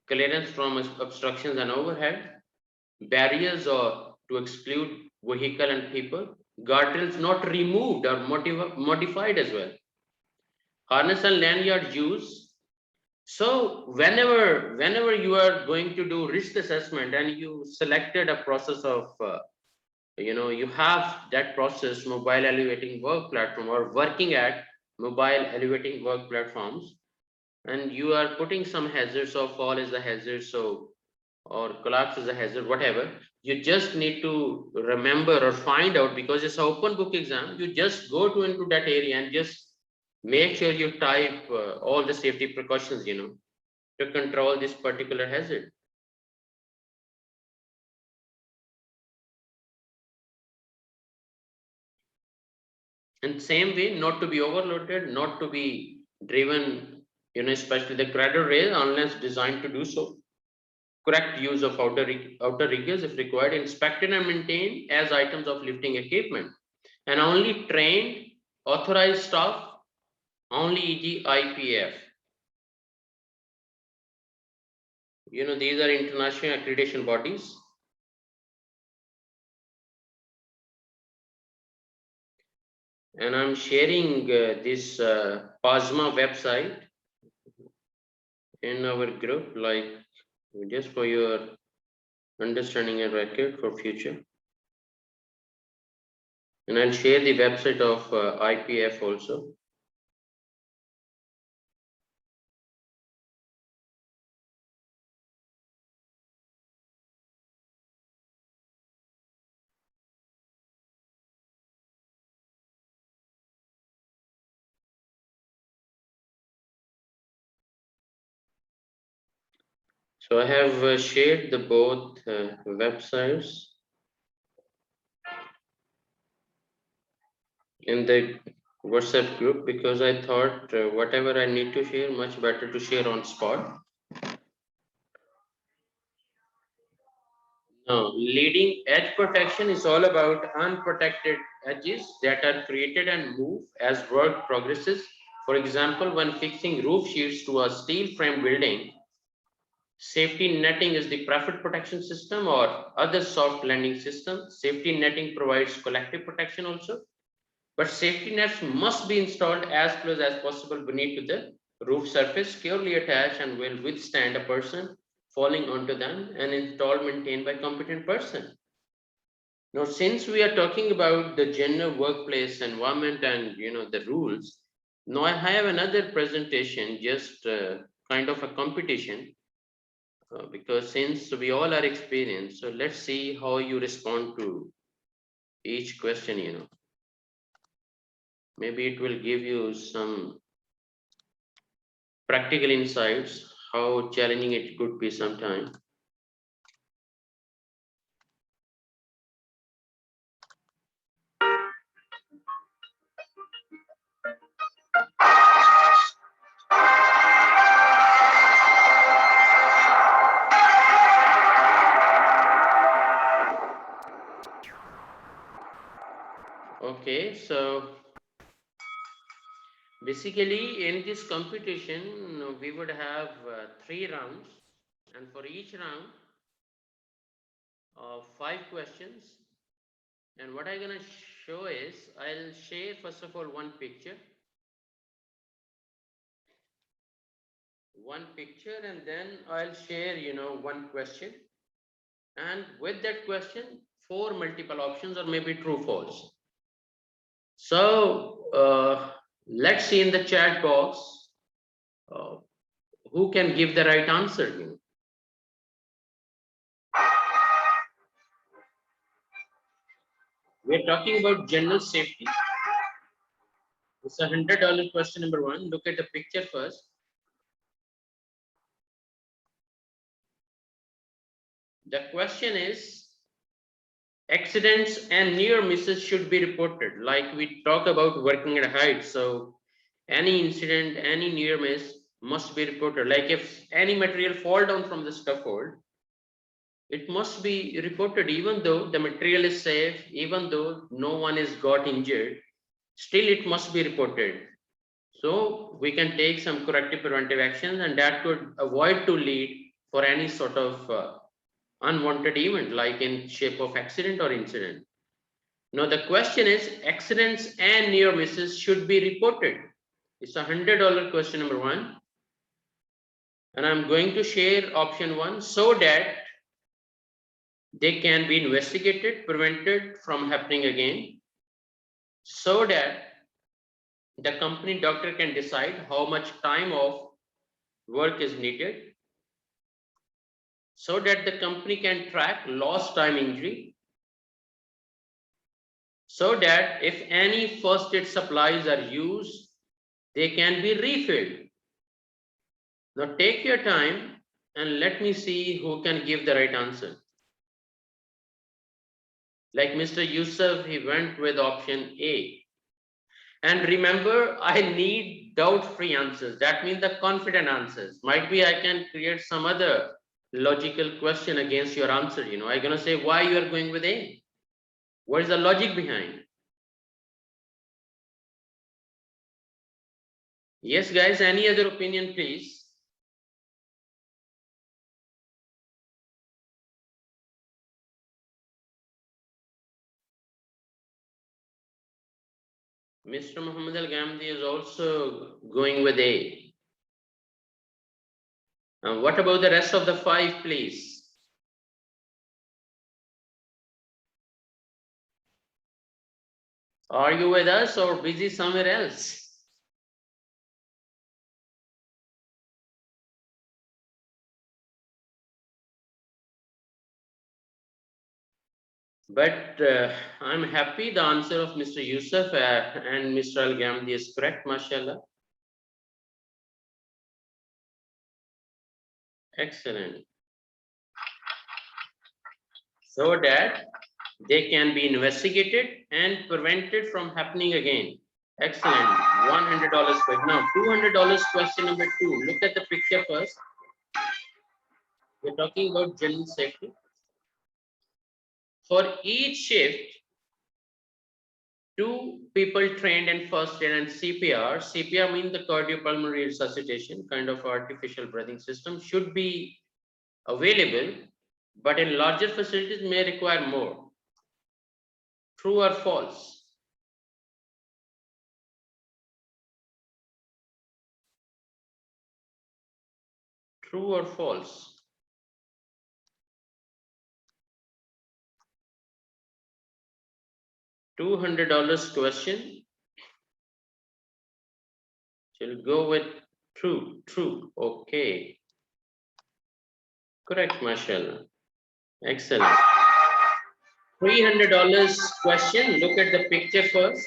clearance from obstructions and overhead, barriers or to exclude vehicle and people, guardrails not removed or modified as well, harness and lanyard use. So whenever you are going to do risk assessment and you selected a process of you have that process, mobile elevating work platform, or working at mobile elevating work platforms, and you are putting some hazards, of fall is a hazard, so or collapse is a hazard, whatever, you just need to remember or find out, because it's an open book exam. You just go to into that area and just make sure you type all the safety precautions to control this particular hazard. And same way, not to be overloaded, not to be driven, especially the cradle rail, unless designed to do so. Correct use of outer riggers if required, inspected and maintained as items of lifting equipment, and only trained, authorized staff, only e.g. IPF. These are international accreditation bodies. And I'm sharing this PASMA website in our group, like just for your understanding and record for future. And I'll share the website of IPF also. So I have shared the both websites in the WhatsApp group because I thought whatever I need to share, much better to share on spot. Now, leading edge protection is all about unprotected edges that are created and move as work progresses. For example, when fixing roof sheets to a steel frame building, safety netting is the preferred protection system or other soft landing system. Safety netting provides collective protection also, but safety nets must be installed as close as possible beneath to the roof surface, securely attached and will withstand a person falling onto them and installed maintained by competent person. Now, since we are talking about the general workplace environment and the rules, now I have another presentation, just kind of a competition, because since we all are experienced, so let's see how you respond to each question. Maybe it will give you some practical insights, how challenging it could be sometime. Okay, so basically in this competition, we would have 3 rounds, and for each round, 5 questions. And what I'm gonna show is, I'll share first of all one picture, and then I'll share, one question. And with that question, 4 multiple options or maybe true, false. So let's see in the chat box uh, who can give the right answer. We're talking about general safety. It's $100 question number 1. Look at the picture first. The question is, accidents and near misses should be reported. Like we talk about working at height. So any incident, any near miss must be reported. Like if any material fall down from the scaffold, it must be reported even though the material is safe, even though no one is got injured, still it must be reported. So we can take some corrective preventive actions and that could avoid to lead for any sort of unwanted event like in shape of accident or incident. Now the question is, accidents and near misses should be reported. It's $100 question number 1. And I'm going to share option 1 so that they can be investigated, prevented from happening again, so that the company doctor can decide how much time of work is needed, so that the company can track lost time injury, so that if any first aid supplies are used, they can be refilled. Now take your time and let me see who can give the right answer. Like Mr. Yusuf, he went with option A. And remember, I need doubt-free answers. That means the confident answers. Might be I can create some other logical question against your answer. I'm gonna say why you are going with A. What is the logic behind? Yes, guys, any other opinion, please? Mr. Muhammad Al Gamdi is also going with A. And what about the rest of the 5, please? Are you with us or busy somewhere else? But I'm happy the answer of Mr. Yusuf and Mr. Al Gamdi is correct, mashallah. Excellent. so that they can be investigated and prevented from happening again. Excellent. $100 question. Now, $200 question number 2. Look at the picture first. We're talking about general safety. For each shift, 2 people trained in first aid and CPR. CPR means the cardiopulmonary resuscitation, kind of artificial breathing system, should be available, but in larger facilities may require more. True or false? True or false? $200 question. She'll go with true. True. Okay. Correct, mashallah. Excellent. $300 question. Look at the picture first.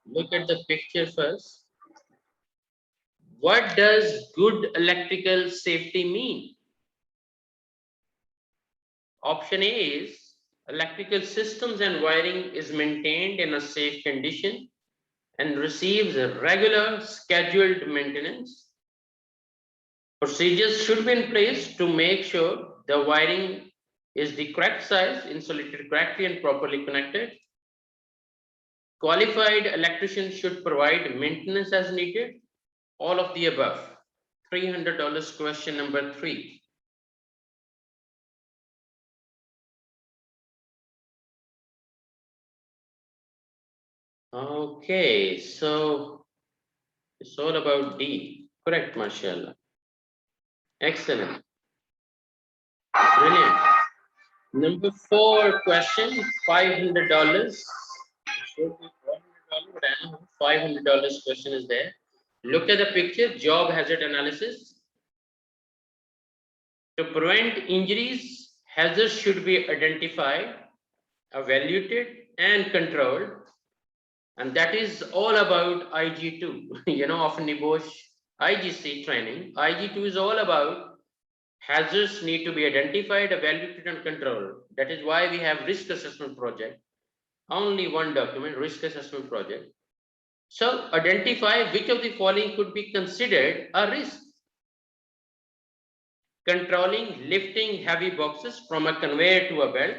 Look at the picture first. What does good electrical safety mean? Option A is electrical systems and wiring is maintained in a safe condition and receives a regular scheduled maintenance. Procedures should be in place to make sure the wiring is the correct size, insulated correctly and properly connected. Qualified electrician should provide maintenance as needed. All of the above. $300 question number 3. Okay, so it's all about D. Correct, mashallah. Excellent. Brilliant. Number 4 question, $500. $500 question is there. Look at the picture, job hazard analysis. To prevent injuries, hazards should be identified, evaluated, and controlled. And that is all about IG2, of NEBOSH IGC training. IG2 is all about hazards need to be identified, evaluated, and controlled. That is why we have risk assessment project. Only one document, risk assessment project. So identify which of the following could be considered a risk. Controlling lifting heavy boxes from a conveyor to a belt,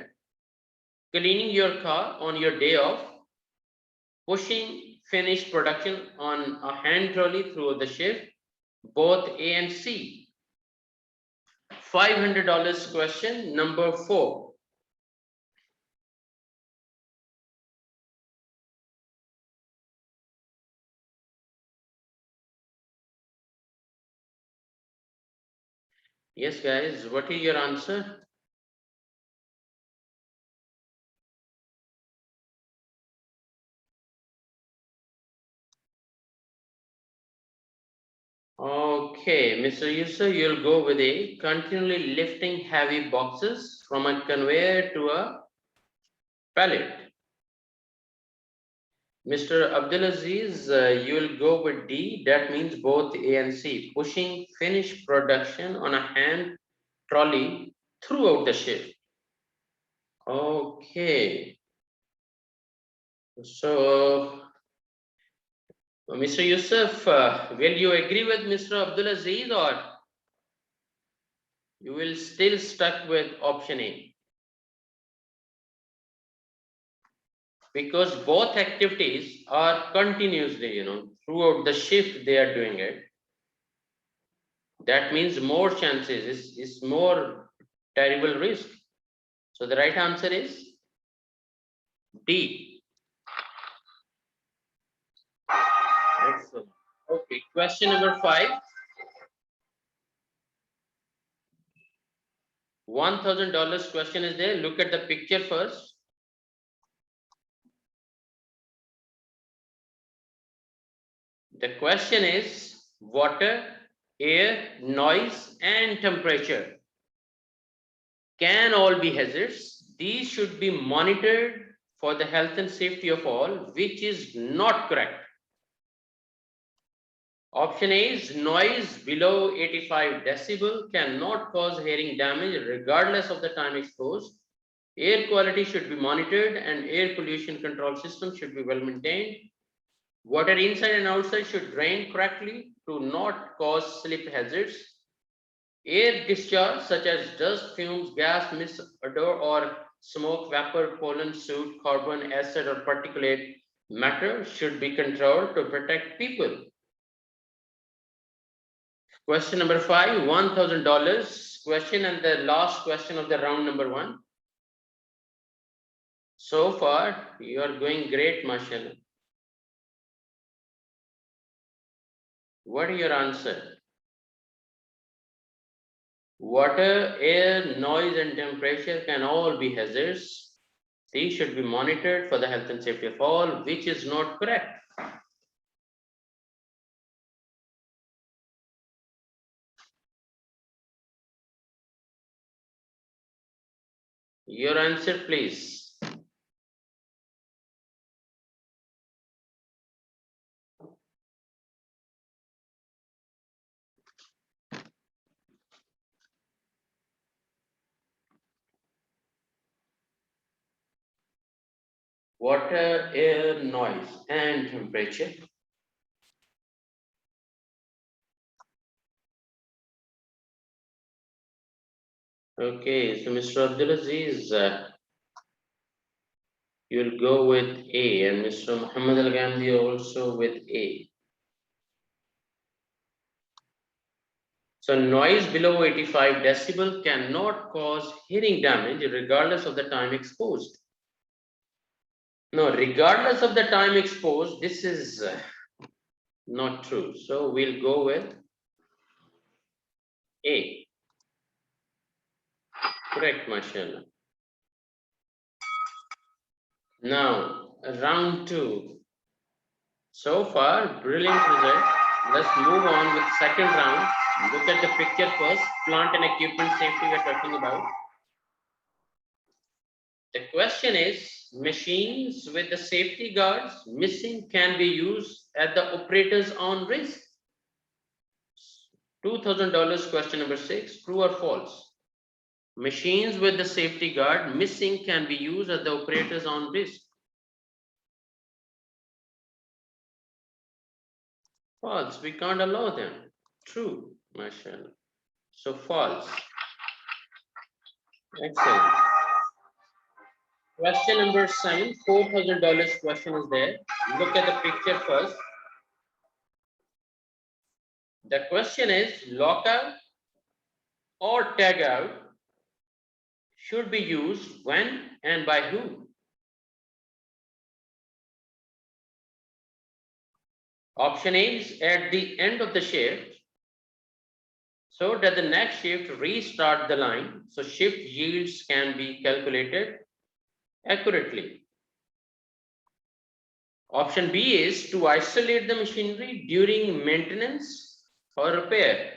cleaning your car on your day off, pushing finished production on a hand trolley through the shift, both A and C. $500 question number 4. Yes, guys, what is your answer? Okay, Mr. Yusuf, you'll go with A. Continually lifting heavy boxes from a conveyor to a pallet. Mr. Abdulaziz, you will go with D. That means both A and C. Pushing finished production on a hand trolley throughout the shift. Okay. So, Mr. Yusuf, will you agree with Mr. Abdulaziz or you will still stuck with option A? Because both activities are continuously, throughout the shift they are doing it. That means more chances, is more terrible risk. So the right answer is D. Excellent. Okay, question number 5. $1,000 question is there. Look at the picture first. The question is water, air, noise, and temperature can all be hazards. These should be monitored for the health and safety of all, which is not correct. Option A is noise below 85 decibel cannot cause hearing damage regardless of the time exposed. Air quality should be monitored and air pollution control system should be well maintained. Water inside and outside should drain correctly to not cause slip hazards. Air discharge such as dust, fumes, gas, mist, odor, or smoke, vapor, pollen, soot, carbon, acid, or particulate matter should be controlled to protect people. Question number 5, $1,000 question and the last question of the round number 1. So far, you are going great, mashallah. What is your answer? Water, air, noise, and temperature can all be hazards. These should be monitored for the health and safety of all, which is not correct. Your answer, please. Water, air, noise, and temperature. Okay, so Mr. Abdulaziz, you'll go with A, and Mr. Muhammad Al Ghamdi also with A. So noise below 85 decibel cannot cause hearing damage regardless of the time exposed. No, regardless of the time exposed, this is not true. So we'll go with A. Correct, mashallah. Now, round 2. So far, brilliant result. Let's move on with second round. Look at the picture first. Plant and equipment safety we're talking about. The question is, machines with the safety guards missing can be used at the operator's own risk. $2,000 question number 6, true or false? Machines with the safety guard missing can be used at the operator's own risk. False, we can't allow them. True, mashallah. So false. Excellent. Question number 7, $4,000 question is there. Look at the picture first. The question is, lockout or tag out should be used when and by whom? Option A is at the end of the shift, so that the next shift restart the line, so shift yields can be calculated accurately. Option B is to isolate the machinery during maintenance or repair.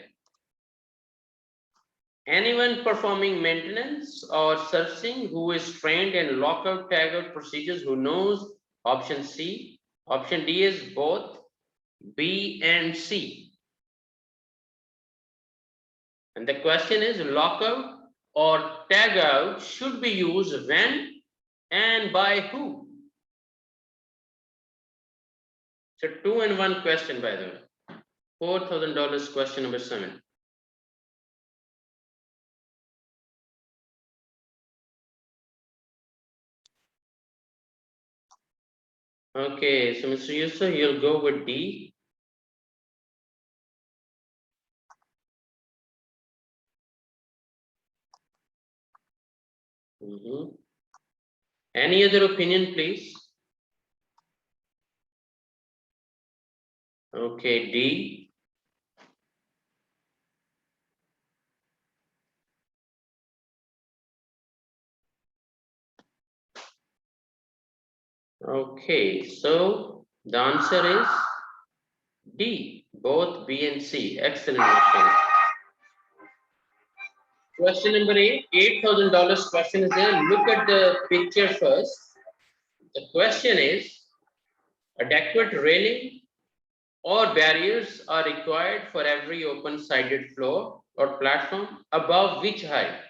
Anyone performing maintenance or servicing who is trained in lockout tagout procedures who knows. Option C. Option D is both B and C. And the question is, lockout or tagout should be used when and by who? So 2-in-1 question, by the way. $4,000 question number 7. Okay, so Mr. Yusuf, you'll go with D. Any other opinion, please? Okay, D. Okay, so the answer is D, both B and C. Excellent. Question number 8, $8,000 question is there. Look at the picture first. The question is, adequate railing or barriers are required for every open-sided floor or platform above which height?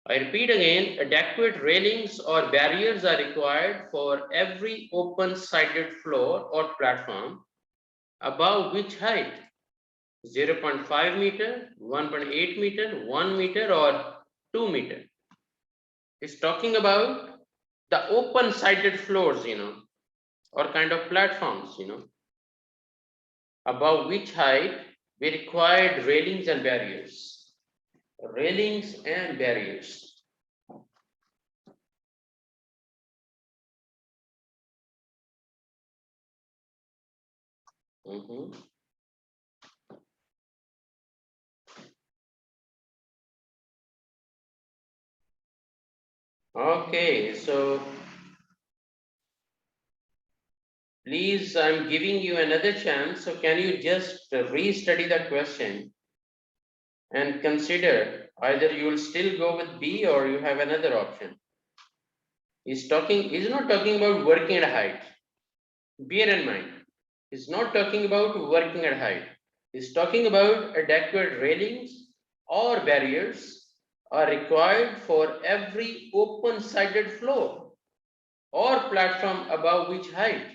I repeat again, adequate railings or barriers are required for every open-sided floor or platform above which height? 0.5 meter, 1.8 meter, 1 meter, or 2 meter. It's talking about the open-sided floors, or kind of platforms, above which height we required railings and barriers. Railings and barriers. Okay, so please, I'm giving you another chance. So can you just restudy the question and consider either you will still go with B or you have another option. He's not talking about working at height. Bear in mind, he's not talking about working at height. He's talking about adequate railings or barriers are required for every open-sided floor or platform above which height.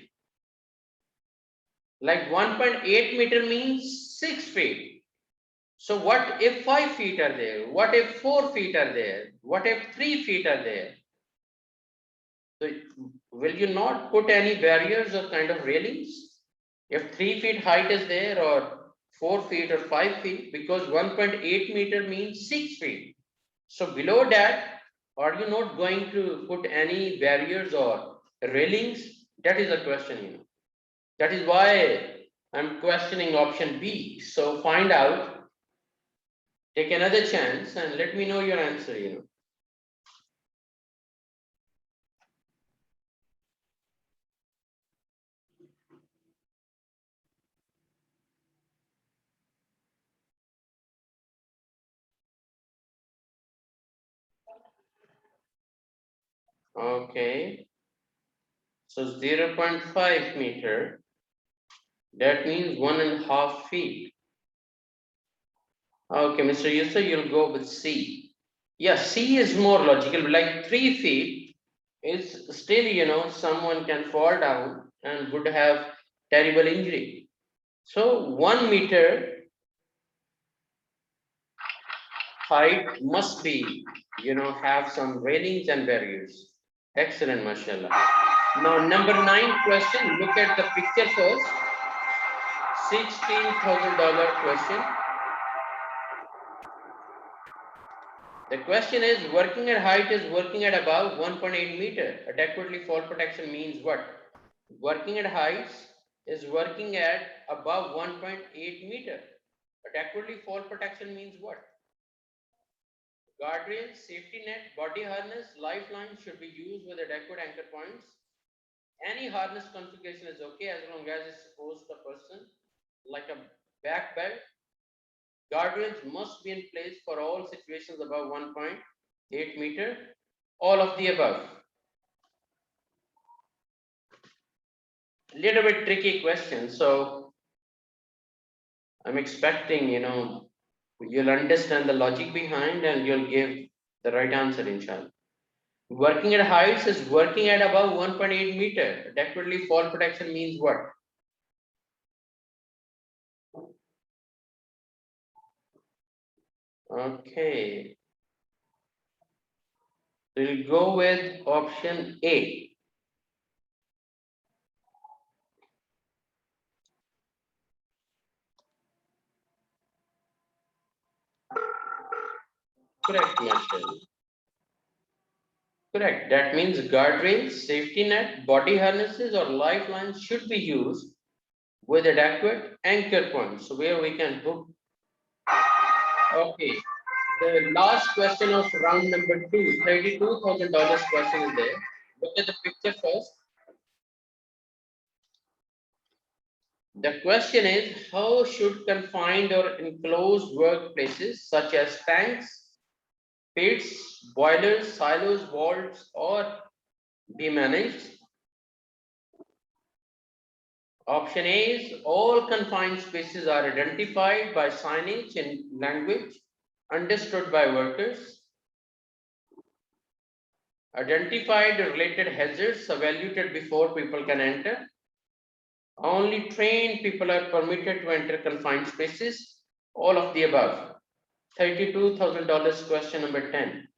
Like 1.8 meter means 6 feet. So what if 5 feet are there? What if 4 feet are there? What if 3 feet are there? So will you not put any barriers or kind of railings? If 3 feet height is there or 4 feet or 5 feet, because 1.8 meter means 6 feet. So below that, are you not going to put any barriers or railings? That is the question, That is why I'm questioning option B. So find out, take another chance and let me know your answer, Okay. So 0.5 meter, that means 1.5 feet. Okay, Mr. Yusuf, you'll go with C. Yeah, C is more logical, like 3 feet is still, someone can fall down and would have terrible injury. So 1 meter height must be, have some railings and barriers. Excellent, mashallah. Now, number 9 question, look at the picture first. $16,000 question. The question is, working at height is working at above 1.8 meter. Adequately fall protection means what? Working at heights is working at above 1.8 meter. Adequately fall protection means what? Guardrails, safety net, body harness, lifeline should be used with adequate anchor points. Any harness configuration is okay as long as it supports the person, like a back belt. Guardrails must be in place for all situations above 1.8 meter. All of the above. Little bit tricky question. So I'm expecting, you'll understand the logic behind and you'll give the right answer, inshallah. Working at heights is working at above 1.8 meter. Adequately fall protection means what? Okay. We'll go with option A. Correct, Marshall. Correct. That means guardrails, safety net, body harnesses, or lifelines should be used with adequate anchor points. So where we can hook. Okay. The last question of round number 2, $32,000 question is there. Look at the picture first. The question is, how should confined or enclosed workplaces such as tanks, pits, boilers, silos, vaults, or be managed? Option A is all confined spaces are identified by signage in language understood by workers. Identified related hazards evaluated before people can enter. Only trained people are permitted to enter confined spaces. All of the above. $32,000 question number 10.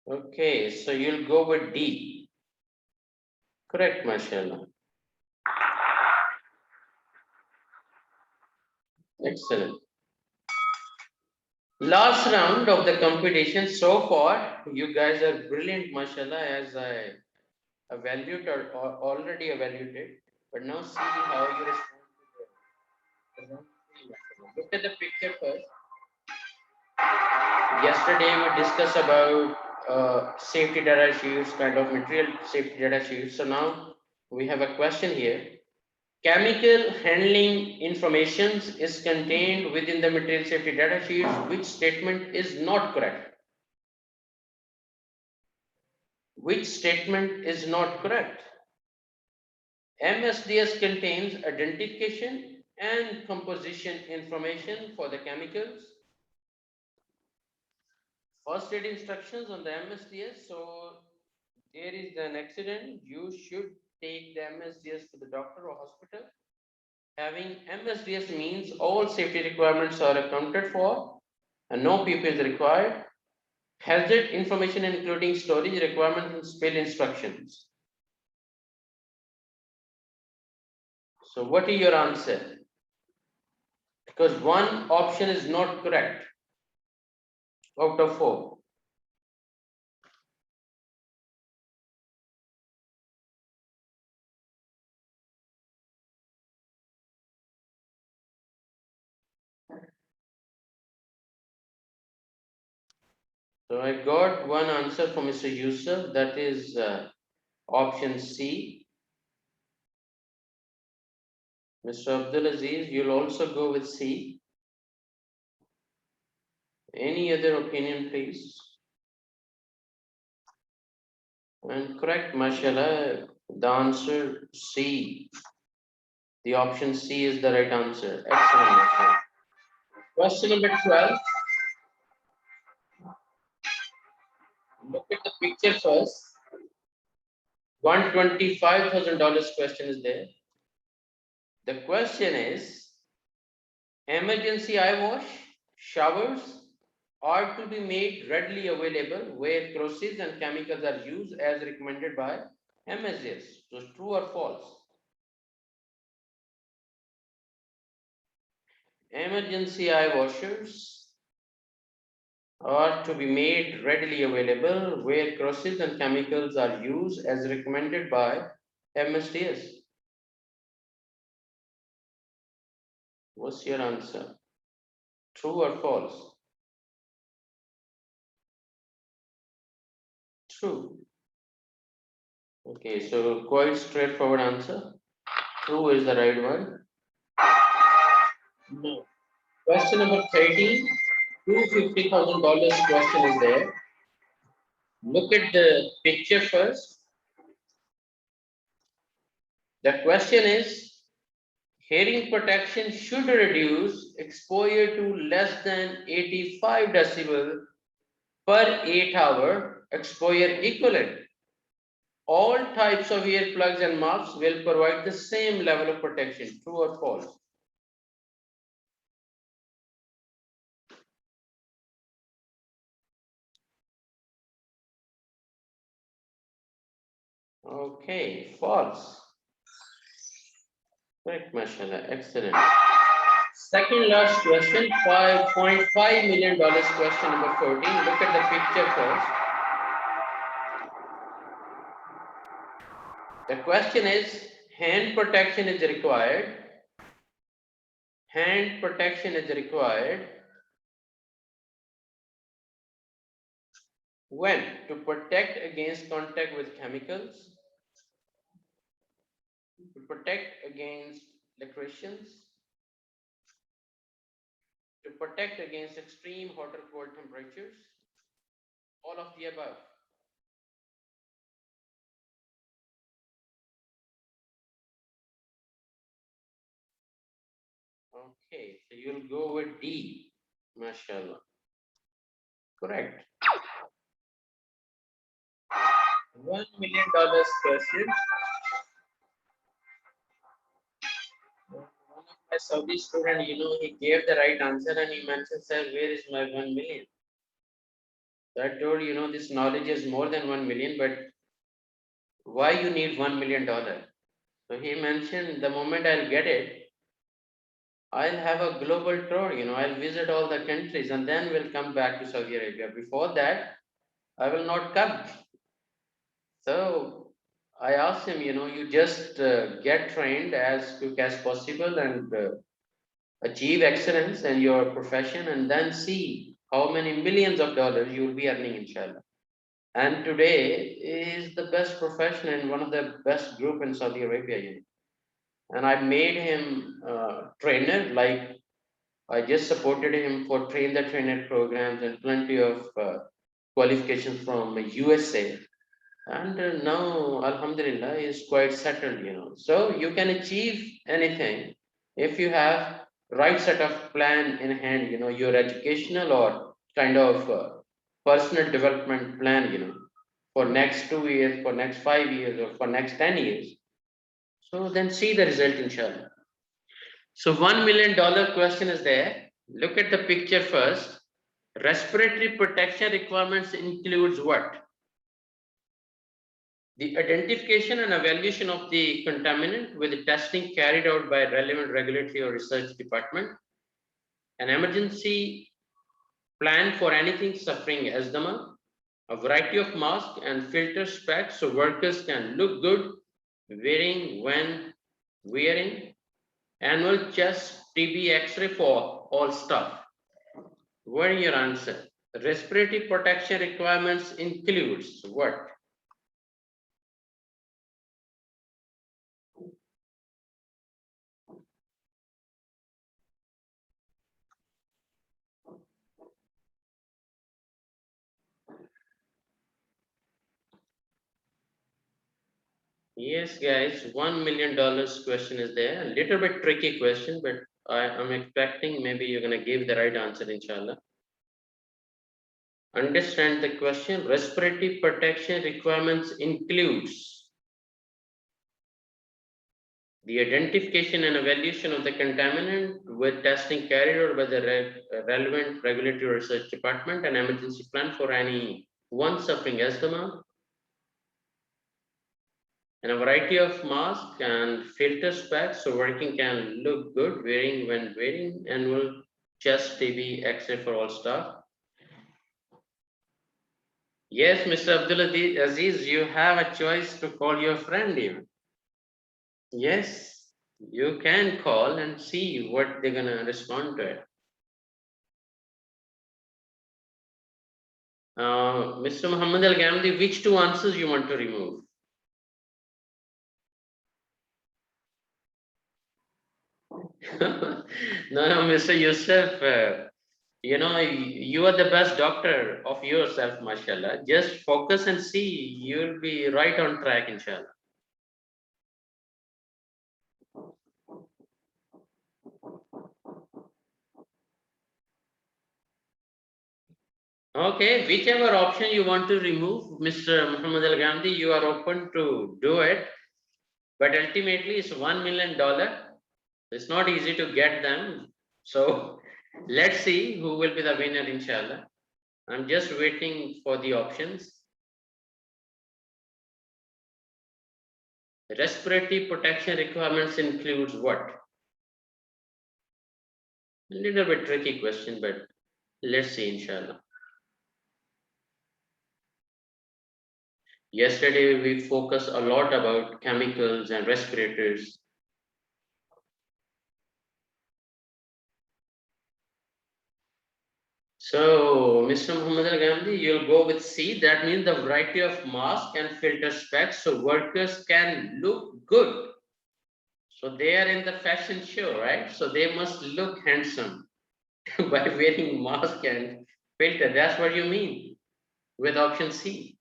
Okay, so you'll go with D. Correct, mashallah. Excellent. Last round of the competition so far, you guys are brilliant, mashallah, as I evaluate or already evaluated. But now see how you respond to the look at the picture first. Yesterday we discussed about safety data sheets, kind of material safety data sheets. So now we have a question here. Chemical handling information is contained within the material safety data sheets. Which statement is not correct? Which statement is not correct? MSDS contains identification and composition information for the chemicals. First aid instructions on the MSDS. So there is an accident, you should take the MSDS to the doctor or hospital. Having MSDS means all safety requirements are accounted for and no PP is required. Hazard information including storage requirements and spill instructions. So what is your answer? Because one option is not correct out of 4. So I got one answer from Mr. Yusuf, that is option C. Mr. Abdul Aziz, you'll also go with C. Any other opinion, please? And correct, mashallah, the answer C. The option C is the right answer. Excellent, mashallah. Question number 12. Look at the picture first. $125,000 question is there. The question is, emergency eye wash, showers are to be made readily available where corrosives and chemicals are used as recommended by MSDS. So true or false? Emergency eye washers are to be made readily available where corrosives and chemicals are used as recommended by MSDS. What's your answer? True or false? True. Okay, so quite straightforward answer. True is the right one. No. Question number 13. $250,000 question is there. Look at the picture first. The question is, hearing protection should reduce exposure to less than 85 decibel per 8-hour exposure equivalent. All types of earplugs and masks will provide the same level of protection. True or false? Okay, false. Correct, mashallah. Excellent. Second last question, $5.5 million question number 14. Look at the picture first. The question is, hand protection is required. Hand protection is required when? To protect against contact with chemicals, to protect against electricians to protect against extreme hot or cold temperatures? All of the above. Okay, so you'll go with D. MashaAllah. Correct. $1 million question. One of my Saudi student, he gave the right answer and he mentioned, sir, where is my 1 million? So I told, this knowledge is more than 1 million, but why you need $1 million? So he mentioned, the moment I'll get it, I'll have a global tour, I'll visit all the countries and then we'll come back to Saudi Arabia. Before that, I will not come. So I asked him, you just get trained as quick as possible and achieve excellence in your profession and then see how many millions of dollars you will be earning, inshallah. And today is the best profession and one of the best group in Saudi Arabia. And I made him trainer, like I just supported him for train the trainer programs and plenty of qualifications from USA. And now, Alhamdulillah, is quite settled. So you can achieve anything if you have right set of plan in hand, your educational or kind of personal development plan, for next 2 years, for next 5 years, or for next 10 years. So then see the result, inshallah. So $1 million question is there. Look at the picture first. Respiratory protection requirements includes what? The identification and evaluation of the contaminant with the testing carried out by relevant regulatory or research department. An emergency plan for anything suffering asthma. A variety of masks and filter specs so workers can look good wearing when wearing. Annual chest TB X-ray for all staff. What is your answer? Respiratory protection requirements includes what? Yes, guys, $1 million question is there. A little bit tricky question, but I'm expecting maybe you're gonna give the right answer, inshallah. Understand the question. Respiratory protection requirements includes the identification and evaluation of the contaminant with testing carried out by the relevant regulatory research department and emergency plan for anyone suffering asthma, and a variety of masks and filter specs so working can look good wearing when wearing, annual chest TB X-ray for all staff. Yes, Mr. Abdul Aziz, you have a choice to call your friend even. Yes, you can call and see what they're gonna respond to it. Mr. Muhammad Al Gamdi, which two answers you want to remove? No, Mr. Yusuf, you are the best doctor of yourself, mashallah. Just focus and see, you'll be right on track, inshallah. Okay, whichever option you want to remove, Mr. Muhammad Al Gandhi, you are open to do it. But ultimately, it's $1 million. It's not easy to get them. So let's see who will be the winner, inshallah. I'm just waiting for the options. Respiratory protection requirements includes what? A little bit tricky question, but let's see, inshallah. Yesterday, we focused a lot about chemicals and respirators. So, Mr. Muhammad Al Ghamdi, you'll go with C. That means the variety of mask and filter specs so workers can look good. So they are in the fashion show, right? So they must look handsome by wearing mask and filter. That's what you mean with option C.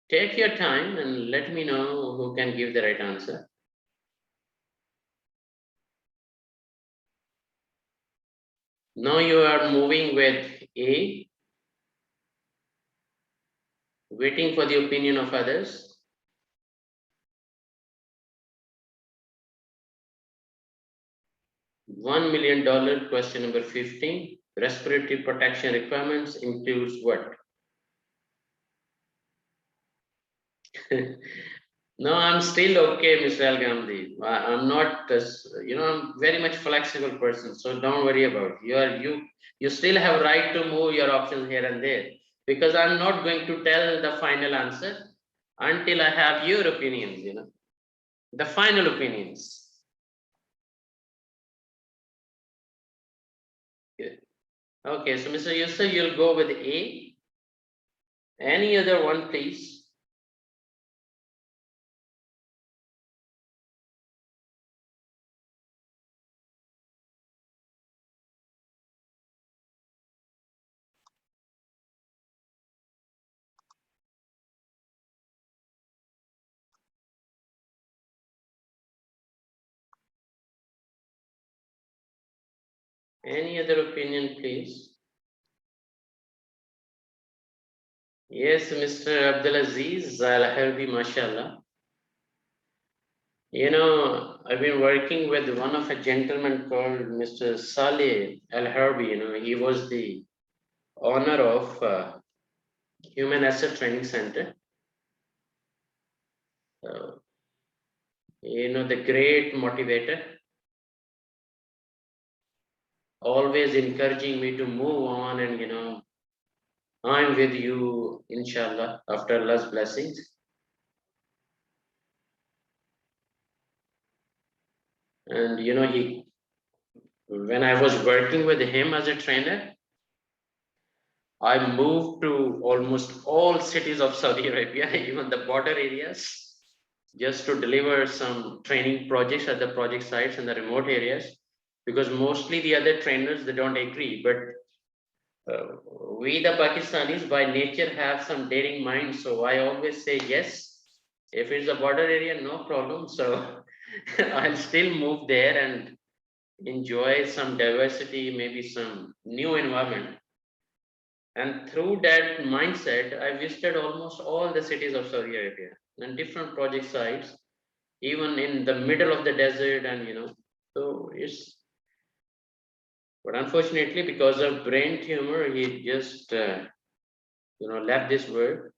Take your time and let me know who can give the right answer. Now you are moving with A, waiting for the opinion of others. $1 million question number 15. Respiratory protection requirements includes what? No, I'm still okay, Mr. Al Gandhi. I'm not, I'm very much flexible person, so don't worry about it. You still have right to move your options here and there, because I'm not going to tell the final answer until I have your opinions, the final opinions. Good. Okay, so Mr. Yusuf, you'll go with A. Any other one, please? Any other opinion, please? Yes, Mr. Abdulaziz Al-Harbi, mashallah. I've been working with one of a gentleman called Mr. Saleh Al-Harbi. He was the owner of Human Asset Training Center. The great motivator, always encouraging me to move on, and I'm with you, inshallah, after Allah's blessings. And when I was working with him as a trainer, I moved to almost all cities of Saudi Arabia, even the border areas, just to deliver some training projects at the project sites in the remote areas, because mostly the other trainers, they don't agree. But we, the Pakistanis, by nature have some daring mind. So I always say yes. If it's a border area, no problem. So I'll still move there and enjoy some diversity, maybe some new environment. And through that mindset, I visited almost all the cities of Saudi Arabia and different project sites, even in the middle of the desert. And so it's, but unfortunately, because of brain tumor, he just, left this world.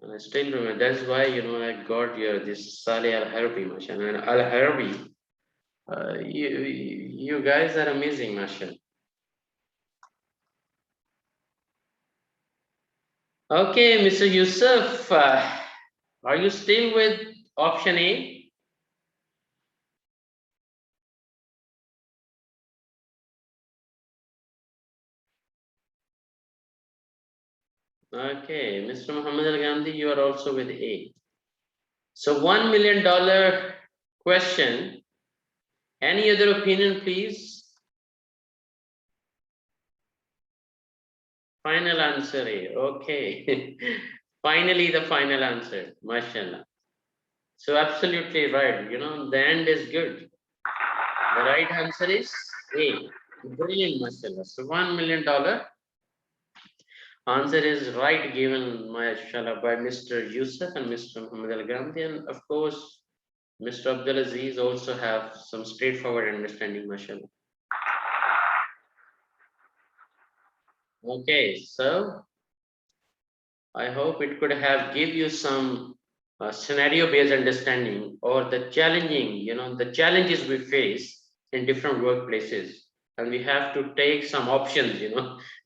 And I still remember, that's why, I got here this Saleh Al Harbi, mashallah. And Al Harbi, you guys are amazing, mashallah. Okay, Mr. Yusuf, are you still with option A? Okay, Mr. Muhammad Al Gandhi, you are also with A. So $1 million question. Any other opinion, please? Final answer A. Okay. Finally, the final answer. MashaAllah. So absolutely right. The end is good. The right answer is A. Brilliant, mashallah. So $1 million answer is right, given, mashallah, by Mr. Yusuf and Mr. Muhammad Al Gandhi. And of course, Mr. Abdulaziz also have some straightforward understanding, mashallah. Okay, so I hope it could have give you some scenario-based understanding, or the challenging, the challenges we face in different workplaces. And we have to take some options,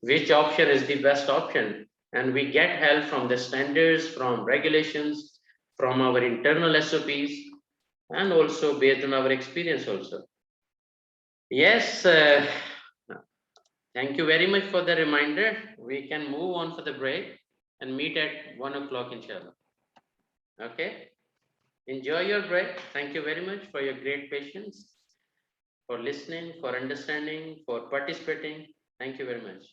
which option is the best option. And we get help from the standards, from regulations, from our internal SOPs, and also based on our experience also. Yes, thank you very much for the reminder. We can move on for the break and meet at 1 o'clock inshallah. Okay. Enjoy your break. Thank you very much for your great patience, for listening, for understanding, for participating. Thank you very much.